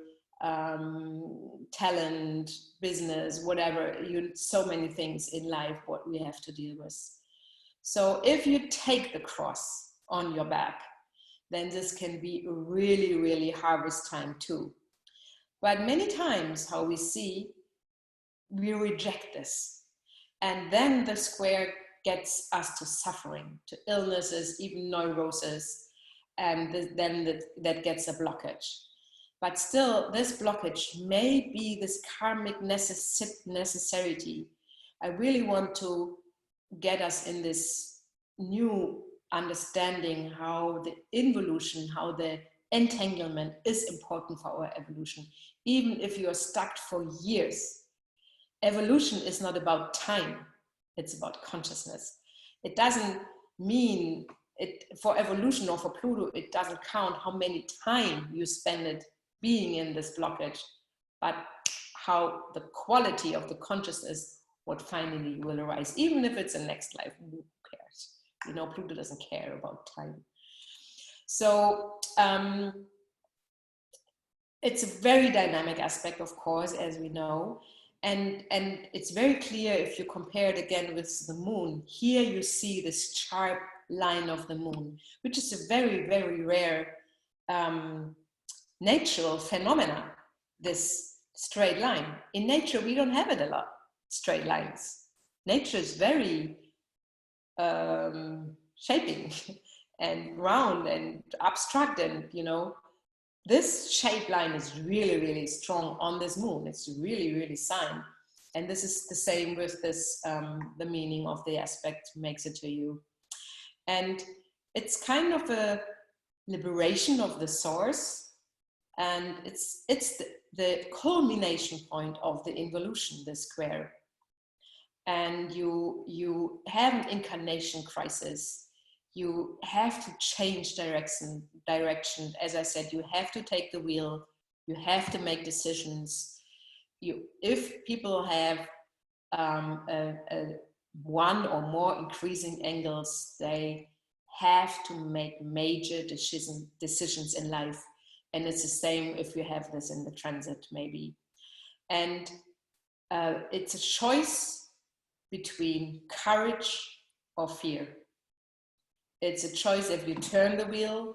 A: talent, business, whatever, so many things in life what we have to deal with. So if you take the cross on your back, then this can be a really, really harvest time too. But many times how we see, we reject this. And then the square gets us to suffering, to illnesses, even neurosis, and then that gets a blockage. But still, this blockage may be this karmic necessity. I really want to get us in this new understanding how the involution, how the entanglement is important for our evolution. Even if you are stuck for years, evolution is not about time, it's about consciousness. It doesn't mean it for evolution or for Pluto, it doesn't count how many time you spend it being in this blockage, but how the quality of the consciousness, what finally will arise, even if it's a next life, who cares? You know, Pluto doesn't care about time. So it's a very dynamic aspect, of course, as we know. And it's very clear if you compare it again with the moon. Here you see this sharp line of the moon, which is a very, very rare natural phenomena, this straight line. In nature, we don't have it a lot, straight lines. Nature is very shaping and round and abstract, and you know, this shape line is really, really strong on this moon. It's really, really sign. And this is the same with this, the meaning of the aspect makes it to you. And it's kind of a liberation of the source. And it's the culmination point of the involution, the square. And you have an incarnation crisis. You have to change direction. As I said, you have to take the wheel. You have to make decisions. If people have one or more increasing angles, they have to make major decisions in life. And it's the same if you have this in the transit, maybe. And it's a choice between courage or fear. It's a choice if you turn the wheel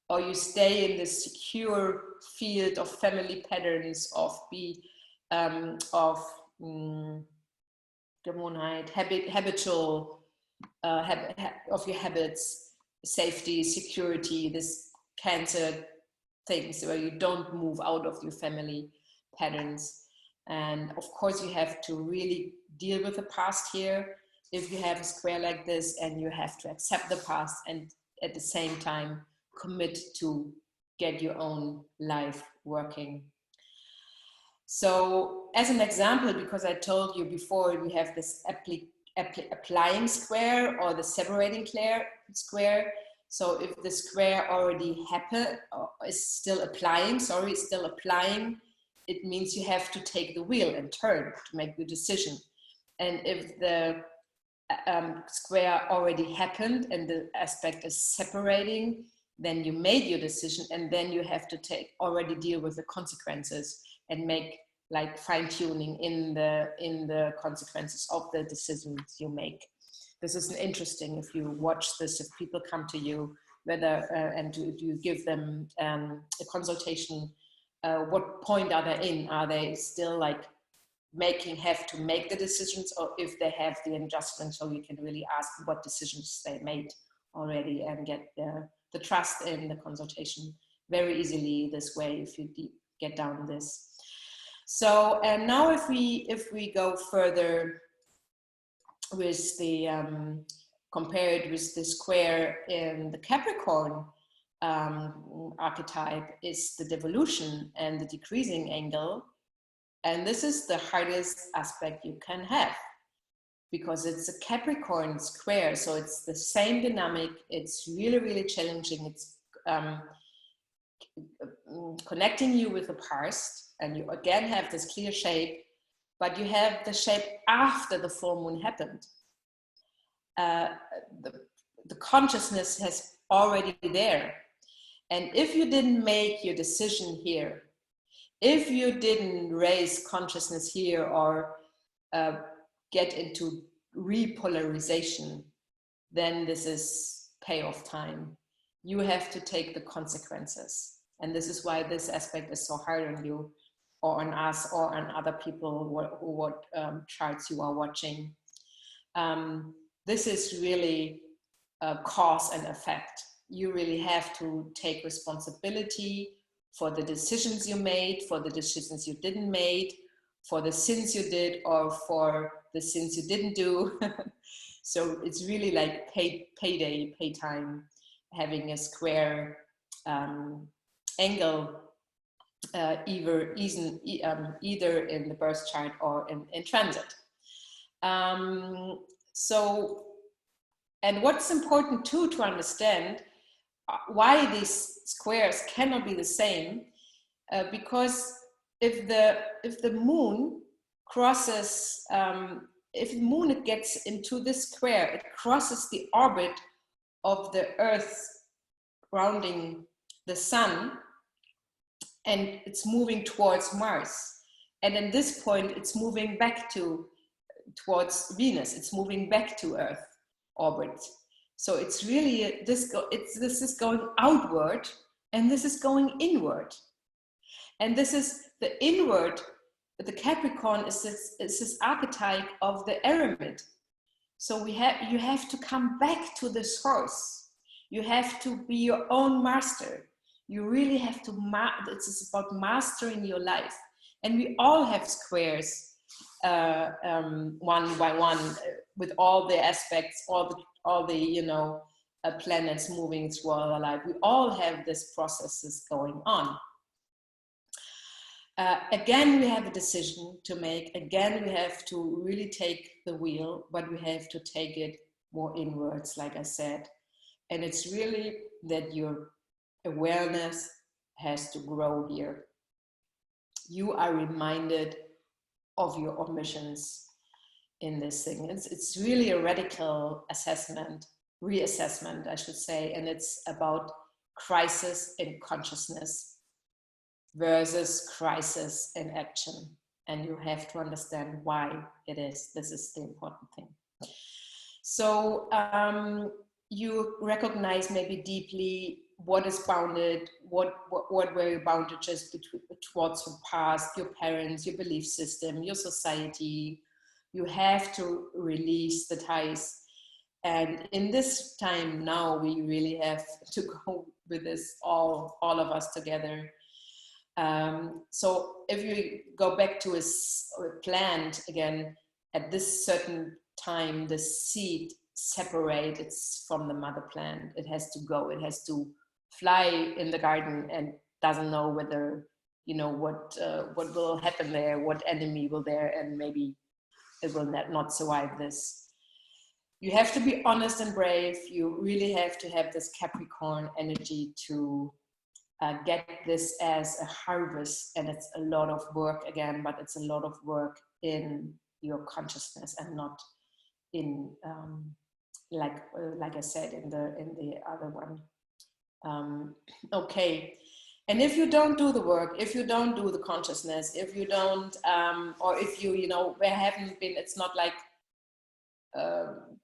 A: or you stay in this secure field of family patterns, of Gewohnheit, habitual, of your habits, safety, security, this Cancer things where you don't move out of your family patterns. And of course, you have to really deal with the past here if you have a square like this, and you have to accept the past and at the same time commit to get your own life working. So as an example, because I told you before, we have this applying square or the separating square. So if the square already happened, or is still applying, it means you have to take the wheel and turn to make the decision. And if the square already happened and the aspect is separating, then you made your decision, and then you have to already deal with the consequences and make like fine-tuning in the consequences of the decisions you make. This is interesting if you watch this, if people come to you, whether and do you give them a consultation, what point are they in? Are they still like have to make the decisions, or if they have the adjustment, so you can really ask what decisions they made already and get the trust in the consultation very easily this way if you get down this. So and now if we go further with the compared with the square in the Capricorn archetype, is the devolution and the decreasing angle. And this is the hardest aspect you can have, because it's a Capricorn square. So it's the same dynamic. It's really, really challenging. It's connecting you with the past. And you again have this clear shape, but you have the shape after the full moon happened. The consciousness has already there. And if you didn't make your decision here, if you didn't raise consciousness here or get into repolarization, then this is payoff time. You have to take the consequences. And this is why this aspect is so hard on you, or on us, or on other people what charts you are watching. This is really cause and effect. You really have to take responsibility for the decisions you made, for the decisions you didn't make, for the sins you did, or for the sins you didn't do. So it's really like pay time, having a square angle either in the birth chart or in transit. And what's important too to understand why these squares cannot be the same, because if the moon crosses, if the moon gets into this square, it crosses the orbit of the Earth surrounding the sun, and it's moving towards Mars. And at this point, it's moving back towards Venus. It's moving back to Earth orbit. So it's really, this is going outward, and this is going inward. And this is the inward, the Capricorn is this archetype of the Aramid. So you have to come back to the source. You have to be your own master. You really have to, this is about mastering your life. And we all have squares, one by one, with all the aspects, all the planets moving through our life. We all have these processes going on. Again, we have a decision to make. Again, we have to really take the wheel, but we have to take it more inwards, like I said. And it's really that your awareness has to grow here. You are reminded of your omissions in this thing. It's really a radical assessment, reassessment, I should say, and it's about crisis in consciousness versus crisis in action. And you have to understand why it is. This is the important thing. So you recognize maybe deeply what is bounded, what were your boundages towards your past, your parents, your belief system, your society. You have to release the ties. And in this time now, we really have to go with this, all of us together. So if you go back to a plant again, at this certain time, the seed separates from the mother plant. It has to go, it has to fly in the garden and doesn't know whether, what will happen there, what enemy will there, and maybe it will not survive this. You have to be honest and brave. You really have to have this Capricorn energy to get this as a harvest, and it's a lot of work again, but it's a lot of work in your consciousness and not in like I said in the other one. Okay, and if you don't do the work, if you don't do the consciousness, if you don't, or if we haven't been, it's not like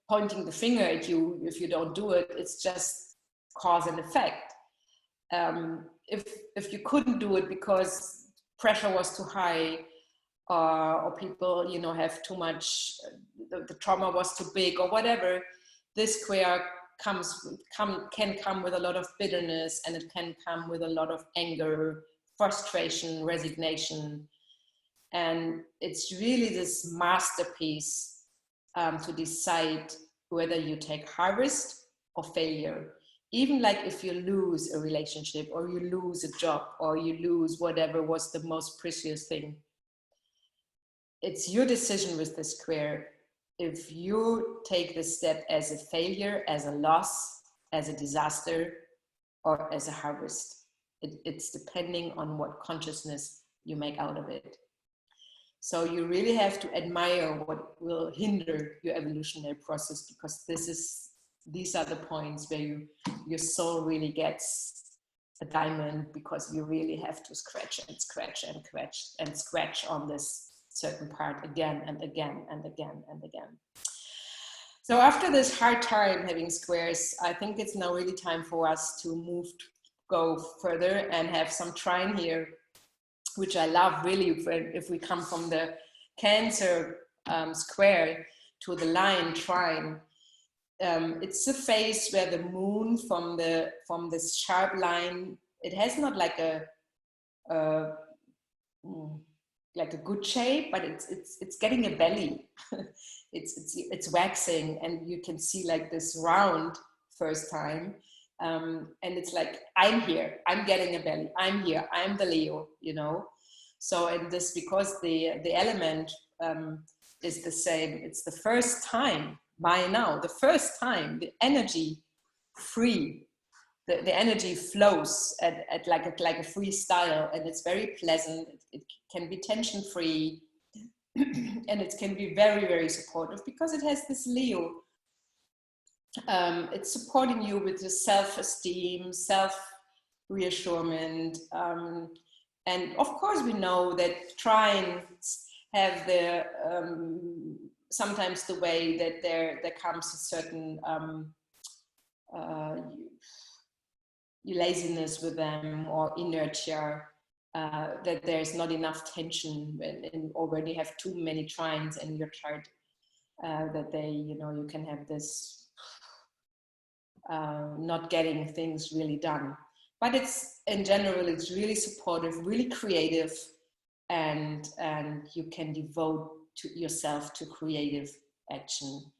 A: pointing the finger at you. If you don't do it, it's just cause and effect. If you couldn't do it because pressure was too high, or people, have too much, the trauma was too big or whatever, this square can come with a lot of bitterness, and it can come with a lot of anger, frustration, resignation. And it's really this masterpiece to decide whether you take harvest or failure. Even like if you lose a relationship, or you lose a job, or you lose whatever was the most precious thing, it's your decision with the square. If you take this step as a failure, as a loss, as a disaster, or as a harvest, it's depending on what consciousness you make out of it. So you really have to admire what will hinder your evolutionary process, because these are the points where your soul really gets a diamond, because you really have to scratch and scratch and scratch and scratch on this certain part again and again and again and again. So after this hard time having squares, I think it's now really time for us to go further and have some trine here, which I love really. If we come from the Cancer square to the Lion trine, it's a phase where the moon from this sharp line, it has not like a good shape, but it's getting a belly. it's waxing, and you can see like this round first time, And it's like, I'm here, I'm getting a belly, I'm here, I'm the Leo, you know. So in this, because the element is the same, it's the first time by now, the first time the energy free, the energy flows at like a freestyle, and it's very pleasant. It can be tension free, and it can be very, very supportive because it has this Leo. It's supporting you with your self-esteem, self-reassurance, and of course we know that trines have the sometimes the way that there comes a certain laziness with them, or inertia, that there's not enough tension and already have too many trines in your chart, that they, you know, you can have this not getting things really done. But it's, in general, it's really supportive, really creative, and you can devote yourself to creative action.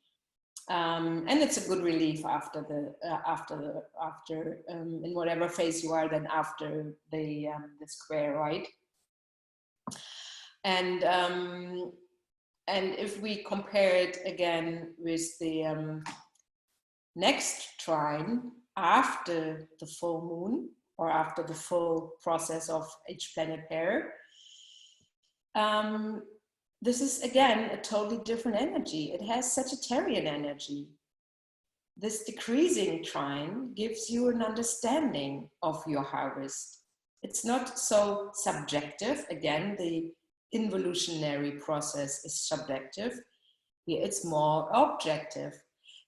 A: And it's a good relief after in whatever phase you are, then after the square, right? And if we compare it again with the next trine after the full moon, or after the full process of each planet pair, this is again a totally different energy. It has Sagittarian energy. This decreasing trine gives you an understanding of your harvest. It's not so subjective. Again, the involutionary process is subjective. Here it's more objective.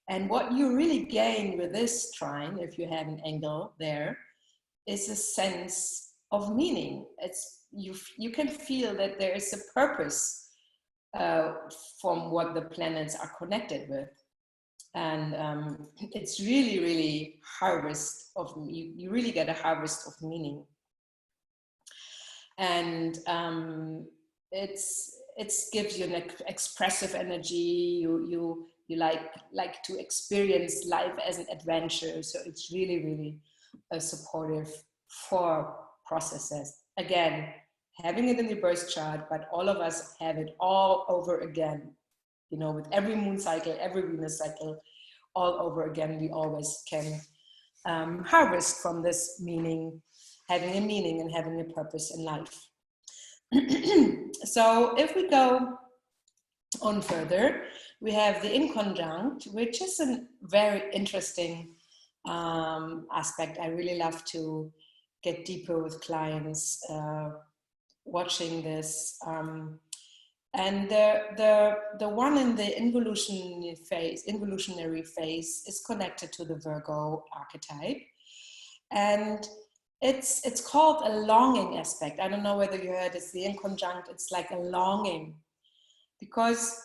A: And what you really gain with this trine, if you have an angle there, is a sense of meaning. It's you can feel that there is a purpose from what the planets are connected with, and it's really, really harvest of you really get a harvest of meaning, and it gives you an expressive energy. You like to experience life as an adventure, so it's really, really supportive for processes. Again, having it in the birth chart, but all of us have it all over again, you know, with every moon cycle, every Venus cycle, all over again. We always can harvest from this meaning, having a meaning and having a purpose in life. So if we go on further, we have the inconjunct, which is a very interesting aspect. I really love to get deeper with clients watching this, and the one in the involutionary phase is connected to the Virgo archetype, and it's called a longing aspect. I don't know whether you heard, it's the inconjunct. It's like a longing, because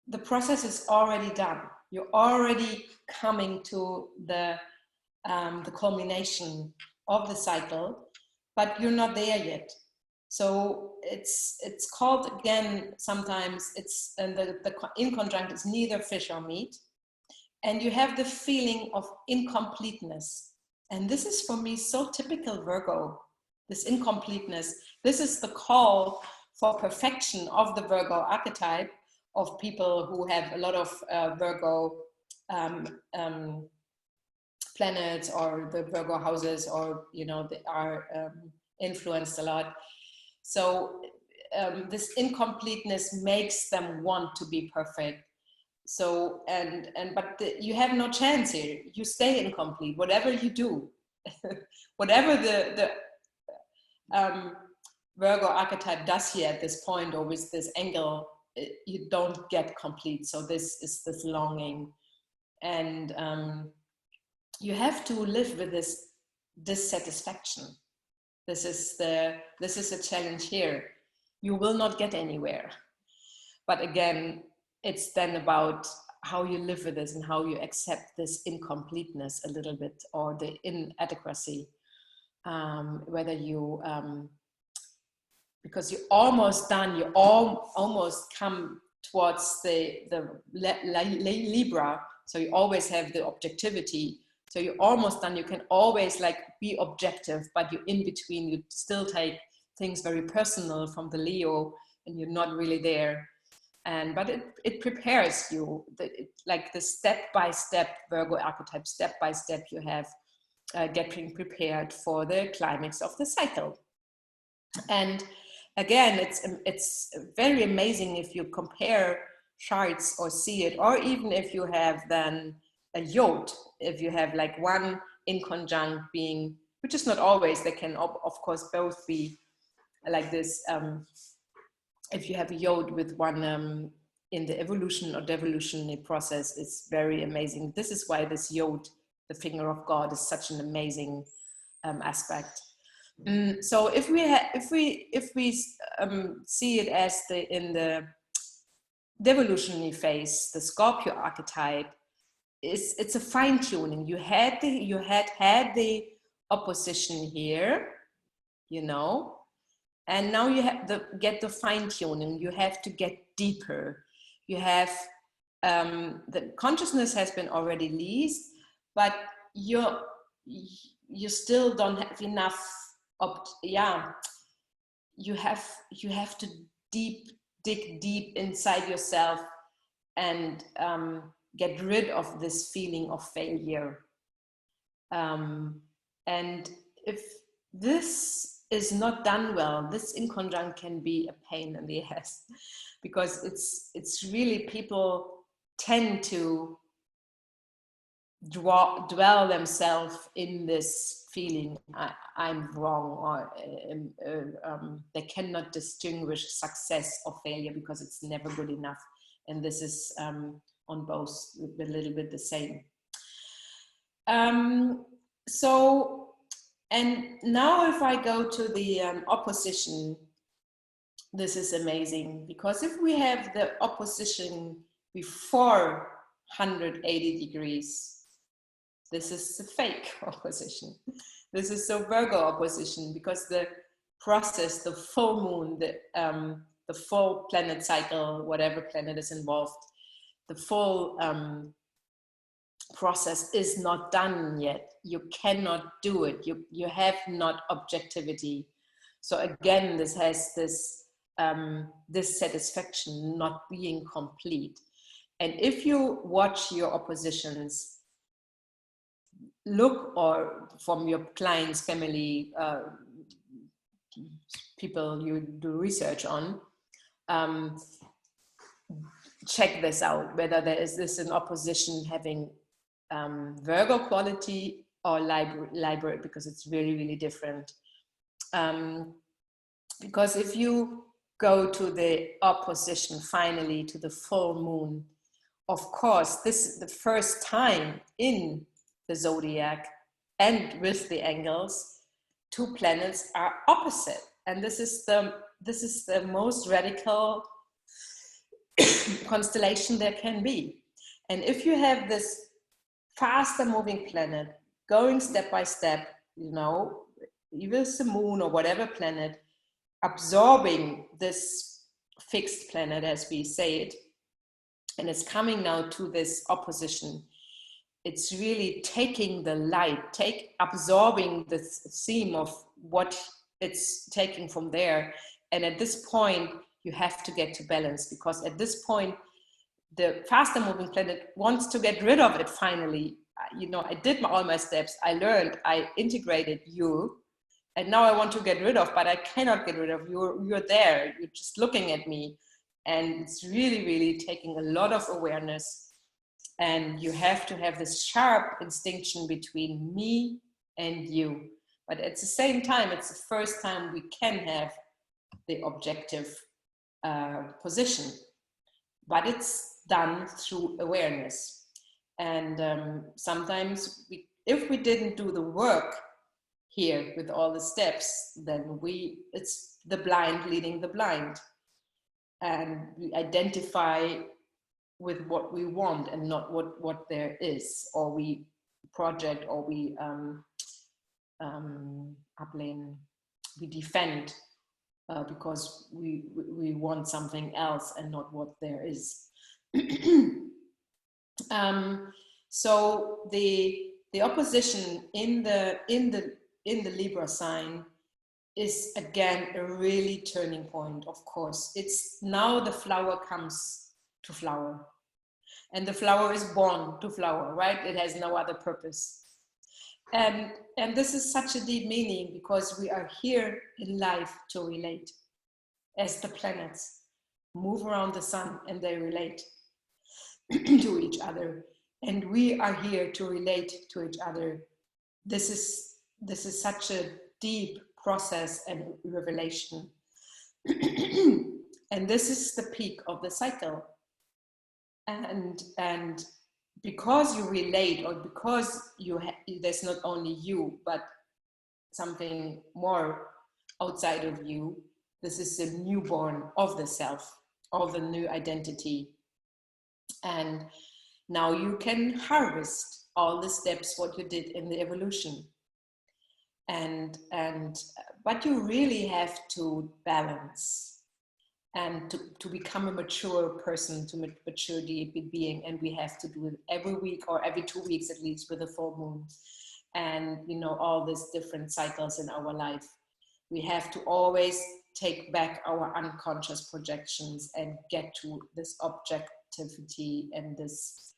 A: the process is already done. You're already coming to the culmination of the cycle, but you're not there yet. So it's called, again, sometimes it's, and the inconjunct is neither fish or meat, and you have the feeling of incompleteness. And this is, for me, so typical Virgo, this incompleteness. This is the call for perfection of the Virgo archetype, of people who have a lot of Virgo planets, or the Virgo houses, or, you know, they are influenced a lot. So this incompleteness makes them want to be perfect. So, but you have no chance here. You stay incomplete, whatever you do. Whatever the Virgo archetype does here at this point, or with this angle, you don't get complete. So this is this longing, and you have to live with this dissatisfaction. This is a challenge here. You will not get anywhere. But again, it's then about how you live with this and how you accept this incompleteness a little bit, or the inadequacy. Whether you, because you're almost done, you almost come towards the Libra, so you always have the objectivity. So you're almost done. You can always like be objective, but you're in between. You still take things very personal from the Leo, and you're not really there. But it prepares you, like the step-by-step Virgo archetype, step-by-step you have getting prepared for the climax of the cycle. And again, it's very amazing if you compare charts or see it, or even if you have then a yod, if you have like one inconjunct being, which is not always, they can of course both be like this. If you have a yod with one in the evolution or devolutionary process, it's very amazing. This is why this yod, the finger of God, is such an amazing aspect. So if we see it as in the devolutionary phase, the Scorpio archetype, it's a fine tuning. You had the opposition here, you know, and now you have to get the fine tuning. You have to get deeper. You have the consciousness has been already released, but you still don't have enough. You have to dig deep inside yourself and get rid of this feeling of failure. And if this is not done well, this inconjunct can be a pain in the ass, because it's really, people tend to dwell themselves in this feeling, I'm wrong, or they cannot distinguish success or failure because it's never good enough. And this is on both a little bit the same. So, and now if I go to the opposition, this is amazing, because if we have the opposition before 180 degrees, this is the fake opposition. This is the Virgo opposition, because the process, the full moon, the full planet cycle, whatever planet is involved, the full process is not done yet. You cannot do it. You have not objectivity. So again, this has this dissatisfaction, not being complete. And if you watch your oppositions, look, or from your clients, family, people you do research on, check this out, whether there is this an opposition having Virgo quality or Libra, because it's really, really different. Because if you go to the opposition, finally, to the full moon, of course, this is the first time in the zodiac, and with the angles, two planets are opposite. And this is the most radical constellation there can be. And if you have this faster moving planet going step by step, you know, either the moon or whatever planet, absorbing this fixed planet, as we say it, and it's coming now to this opposition, it's really taking the light, absorbing the theme of what it's taking from there. And at this point, you have to get to balance, because at this point, the faster moving planet wants to get rid of it finally. You know, I did all my steps, I learned, I integrated you, and now I want to get rid of, but I cannot get rid of you. You're there, you're just looking at me. And it's really, really taking a lot of awareness. And you have to have this sharp distinction between me and you. But at the same time, it's the first time we can have the objective position. But it's done through awareness. And sometimes, if we didn't do the work here with all the steps, then it's the blind leading the blind. And we identify with what we want and not what there is, or we project, or we we defend because we want something else and not what there is. So the the opposition in the Libra sign is again a really turning point. Of course, it's now the flower comes to flower, and the flower is born to flower, right? It has no other purpose. And this is such a deep meaning, because we are here in life to relate, as the planets move around the sun and they relate to each other, and we are here to relate to each other. This is such a deep process and revelation. And this is the peak of the cycle. And because you relate, or because there's not only you, but something more outside of you, this is the newborn of the self, of the new identity. And now you can harvest all the steps, what you did in the evolution. But you really have to balance and to become a mature person, to mature being. And we have to do it every week, or every 2 weeks at least, with a full moon. And you know, all these different cycles in our life. We have to always take back our unconscious projections and get to this objectivity, and this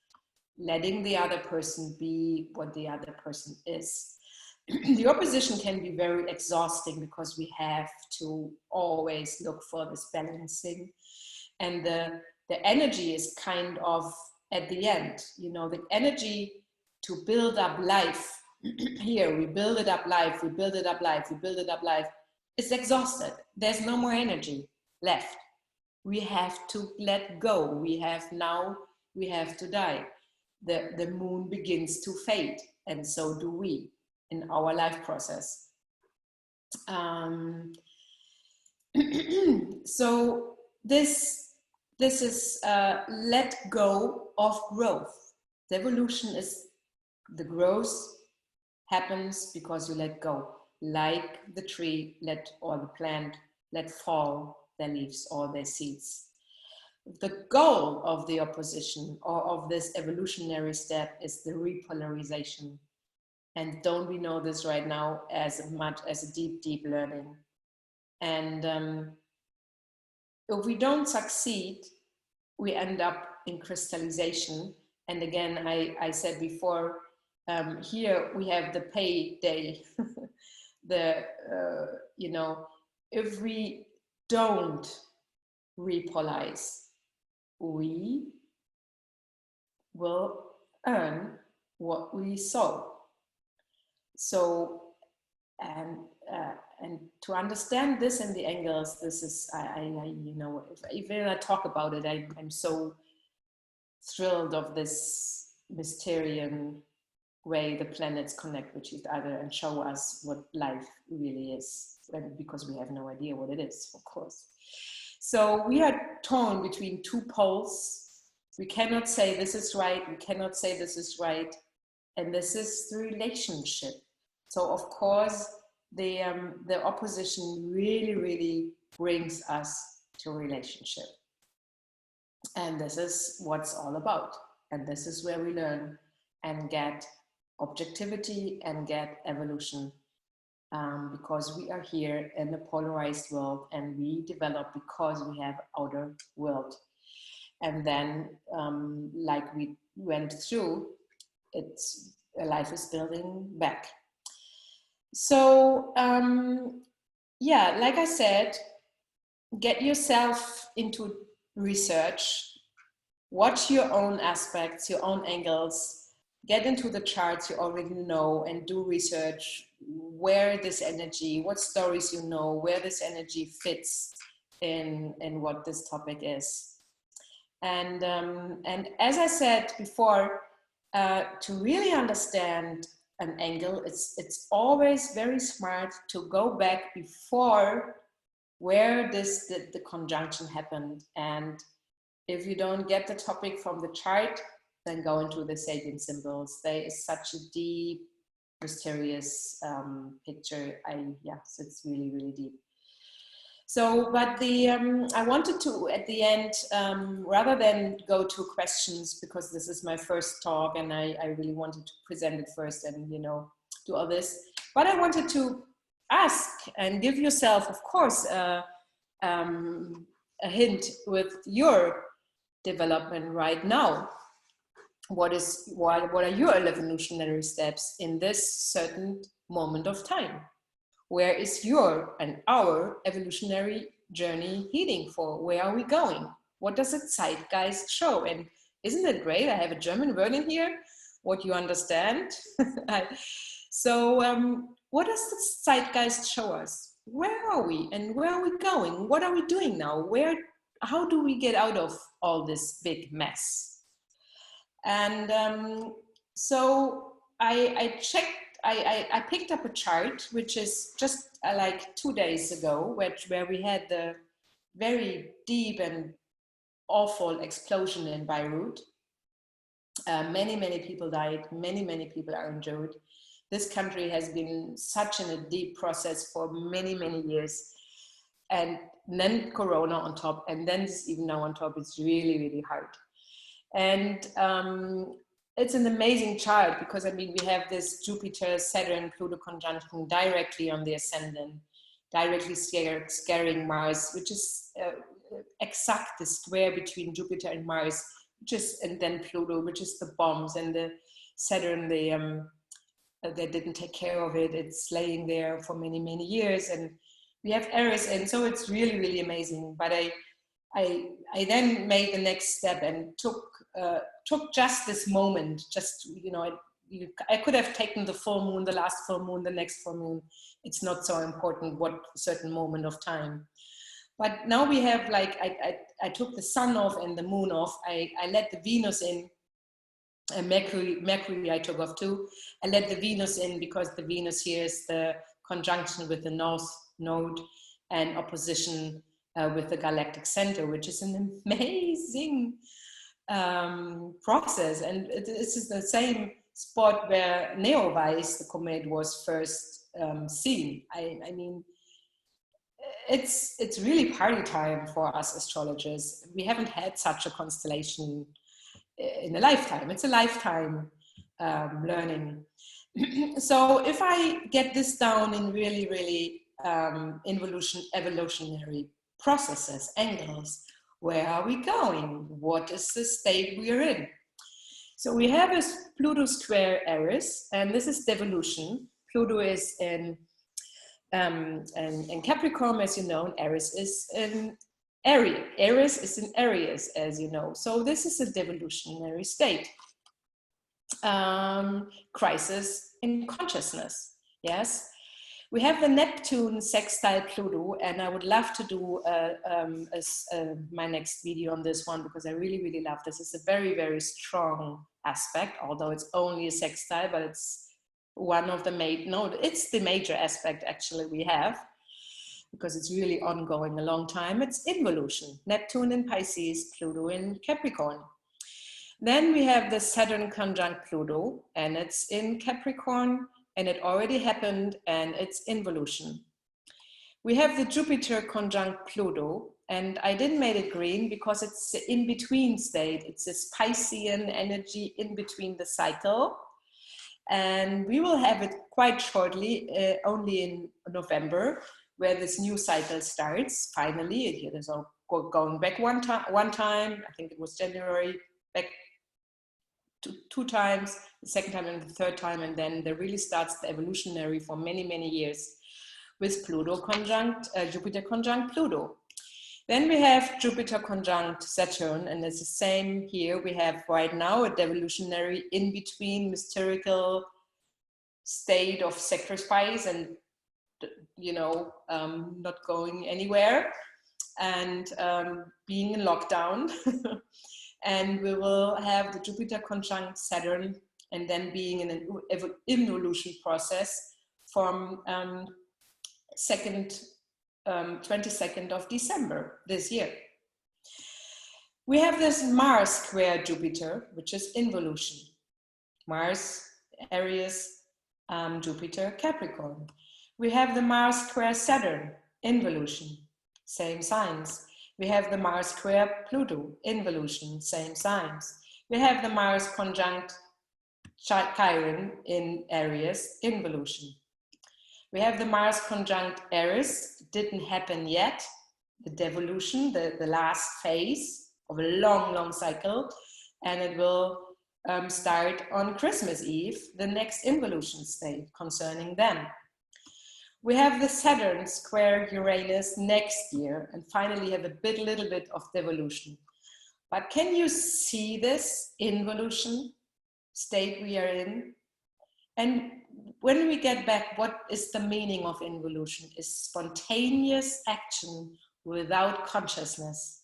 A: letting the other person be what the other person is. The opposition can be very exhausting, because we have to always look for this balancing, and the energy is kind of at the end, you know, the energy to build up life. Here we build it up life, we build it up life, we build it up life. It's exhausted. There's no more energy left. We have to let go. We have to die. The moon begins to fade, and so do we in our life process. So this is let go of growth. The evolution is the growth happens because you let go. Like the tree, or the plant, let fall their leaves or their seeds. The goal of the opposition, or of this evolutionary step, is the repolarization. And don't we know this right now as much as a deep, deep learning? And if we don't succeed, we end up in crystallization. And again, I said before, here we have the payday. You know, if we don't repolarize, we will earn what we sow. So, and to understand this in the angles, this is, you know, even I talk about it, I'm so thrilled of this Mysterian way the planets connect with each other and show us what life really is, because we have no idea what it is, of course. So we are torn between two poles. We cannot say this is right, we cannot say this is right, and this is the relationship. So of course the opposition really brings us to relationship, and this is what's all about, and this is where we learn and get objectivity and get evolution, because we are here in a polarized world, and we develop because we have outer world. And then like we went through, it's life is building back. So yeah, like I said, get yourself into research, watch your own aspects, your own angles, get into the charts you already know, and do research where this energy, what stories you know, where this energy fits in what this topic is. And as I said before, to really understand an angle, it's always very smart to go back before where the conjunction happened. And if you don't get the topic from the chart, then go into the sapient symbols. There is such a deep, mysterious picture. So it's really deep. So, but I wanted to, at the end, rather than go to questions, because this is my first talk and I really wanted to present it first and, you know, do all this, but I wanted to ask and give yourself, of course, a hint with your development right now. What are your evolutionary steps in this certain moment of time? Where is your and our evolutionary journey heading for? Where are we going? What does the zeitgeist show? And isn't it great? I have a German word in here, what you understand. So what does the zeitgeist show us? Where are we and where are we going? What are we doing now? How do we get out of all this big mess? And so I checked, I picked up a chart, which is just like 2 days ago, where we had the very deep and awful explosion in Beirut. Many people died, many people are injured. This country has been such in a deep process for many years. And then Corona on top, and then this even now on top, it's really hard. And it's an amazing chart because, I mean, we have this Jupiter, Saturn, Pluto conjunction directly on the ascendant, directly scaring Mars, which is exact the square between Jupiter and Mars, and then Pluto, which is the bombs, and the Saturn, they didn't take care of it. It's laying there for many years, and we have Aries, and so it's really amazing. But I then made the next step and took just this moment, just, you know, I could have taken the full moon, the last full moon, the next full moon. It's not so important what certain moment of time. But now we have, like, I took the sun off and the moon off. I let the Venus in, and Mercury I took off too. I let the Venus in because the Venus here is the conjunction with the North Node and opposition with the galactic center, which is an amazing process. And this is the same spot where Neowise, the comet, was first seen. I mean, it's really party time for us astrologers. We haven't had such a constellation in a lifetime. It's a lifetime learning. So if I get this down in really evolutionary processes, angles, where are we going? What is the state we are in? So we have a Pluto square Aries, and this is devolution. Pluto is in Capricorn, as you know, and Aries is in Aries. Aries is in Aries, as you know. So this is a devolutionary state. Crisis in consciousness, yes. We have the Neptune sextile Pluto, and I would love to do my next video on this one, because I really love this. It's a very strong aspect, although it's only a sextile, but it's one of the it's the major aspect actually we have, because it's really ongoing a long time. It's involution, Neptune in Pisces, Pluto in Capricorn. Then we have the Saturn conjunct Pluto, and it's in Capricorn, and it already happened, and it's involution. We have the Jupiter conjunct Pluto, and I didn't make it green because it's the in-between state. It's this Piscean energy in between the cycle. And we will have it quite shortly, only in November, where this new cycle starts, finally. It is all going back one time, I think it was January, back two times, the second time and the third time, and then there really starts the evolutionary for many years with Pluto conjunct, Jupiter conjunct Pluto. Then we have Jupiter conjunct Saturn, and it's the same here. We have right now a devolutionary in-between mystical state of sacrifice and, you know, not going anywhere, and being in lockdown. And we will have the Jupiter conjunct Saturn, and then being in an involution process from 22nd of December this year. We have this Mars square Jupiter, which is involution. Mars, Aries, Jupiter, Capricorn. We have the Mars square Saturn, involution. same signs. We have the Mars square Pluto, involution, same signs. We have the Mars conjunct Chiron in Aries, involution. We have the Mars conjunct Aries, didn't happen yet, the devolution, the last phase of a long, long cycle, and it will start on Christmas Eve, the next involution state concerning them. We have the Saturn square Uranus next year, and finally have a little bit of devolution. But can you see this involution state we are in? And when we get back, what is the meaning of involution? Is spontaneous action without consciousness.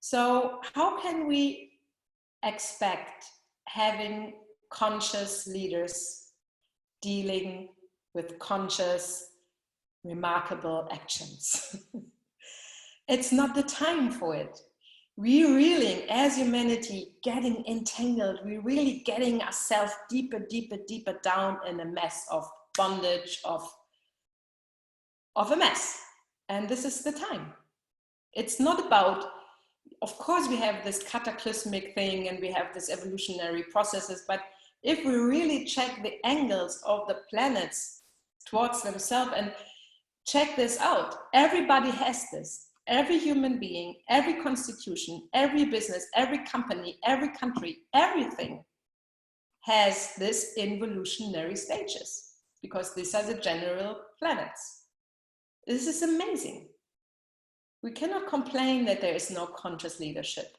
A: So how can we expect having conscious leaders dealing with conscious, remarkable actions? It's not the time for it. We're really, as humanity, getting entangled. We're really getting ourselves deeper, deeper, deeper down in a mess of bondage, of a mess. And this is the time. It's not about, of course, we have this cataclysmic thing and we have this evolutionary processes, but if we really check the angles of the planets towards themselves and check this out, everybody has this. Every human being, every constitution, every business, every company, every country, everything has this involutionary stages because these are the general planets. This is amazing. We cannot complain that there is no conscious leadership.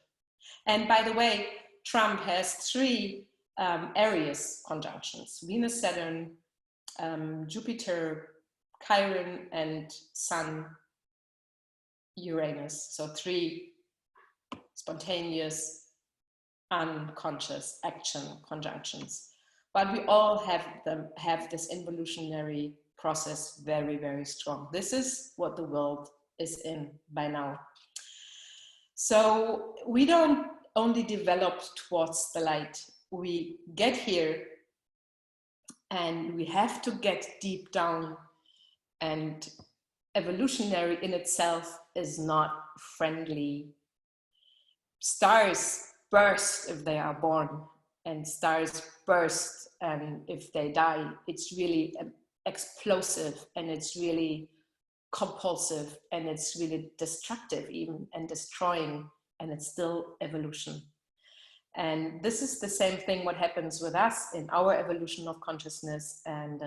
A: And by the way, Trump has 3 Aries conjunctions: Venus, Saturn, Jupiter, Chiron, and Sun, Uranus. So 3 spontaneous, unconscious action conjunctions. But we all have this involutionary process very, very strong. This is what the world is in by now. So we don't only develop towards the light. We get here and we have to get deep down, and evolutionary in itself is not friendly. Stars burst if they are born, and stars burst and if they die. It's really explosive, and it's really compulsive, and it's really destructive even, and destroying, and it's still evolution. And this is the same thing what happens with us in our evolution of consciousness. And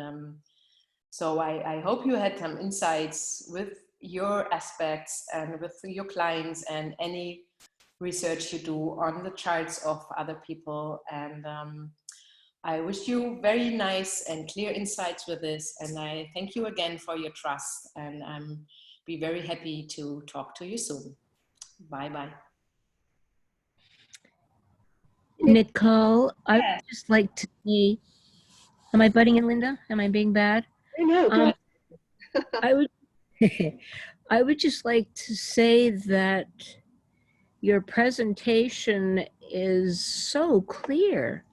A: so I hope you had some insights with your aspects and with your clients and any research you do on the charts of other people. And I wish you very nice and clear insights with this. And I thank you again for your trust. And I'm be very happy to talk to you soon. Bye-bye.
B: Nicole, I would just like to say, am I butting in, Linda? Am I being bad?
C: No, go ahead.
B: I would just like to say that your presentation is so clear.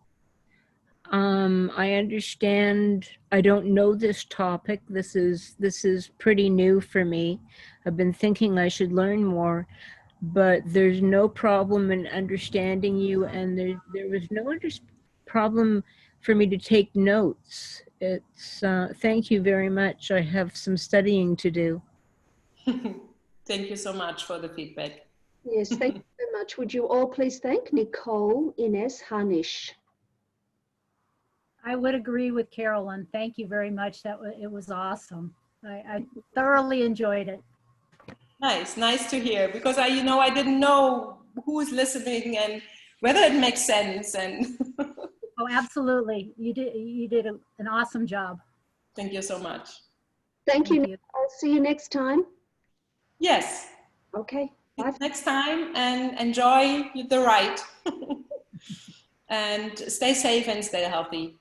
B: I understand. I don't know this topic. This is pretty new for me. I've been thinking I should learn more, but there's no problem in understanding you, and there was no problem for me to take notes. It's thank you very much. I have some studying to do.
A: Thank you so much for the feedback.
C: Yes, thank you so much. Would you all please thank Nicole Ines Harnisch?
D: I would agree with Carolyn. Thank you very much. It was awesome. I thoroughly enjoyed it.
A: Nice to hear, because I didn't know who is listening and whether it makes sense. And
D: Oh, absolutely. You did an awesome job.
A: Thank you so much.
C: Thank you. I'll see you next time.
A: Yes.
C: Okay. Bye.
A: Next time, and enjoy the ride. And stay safe and stay healthy.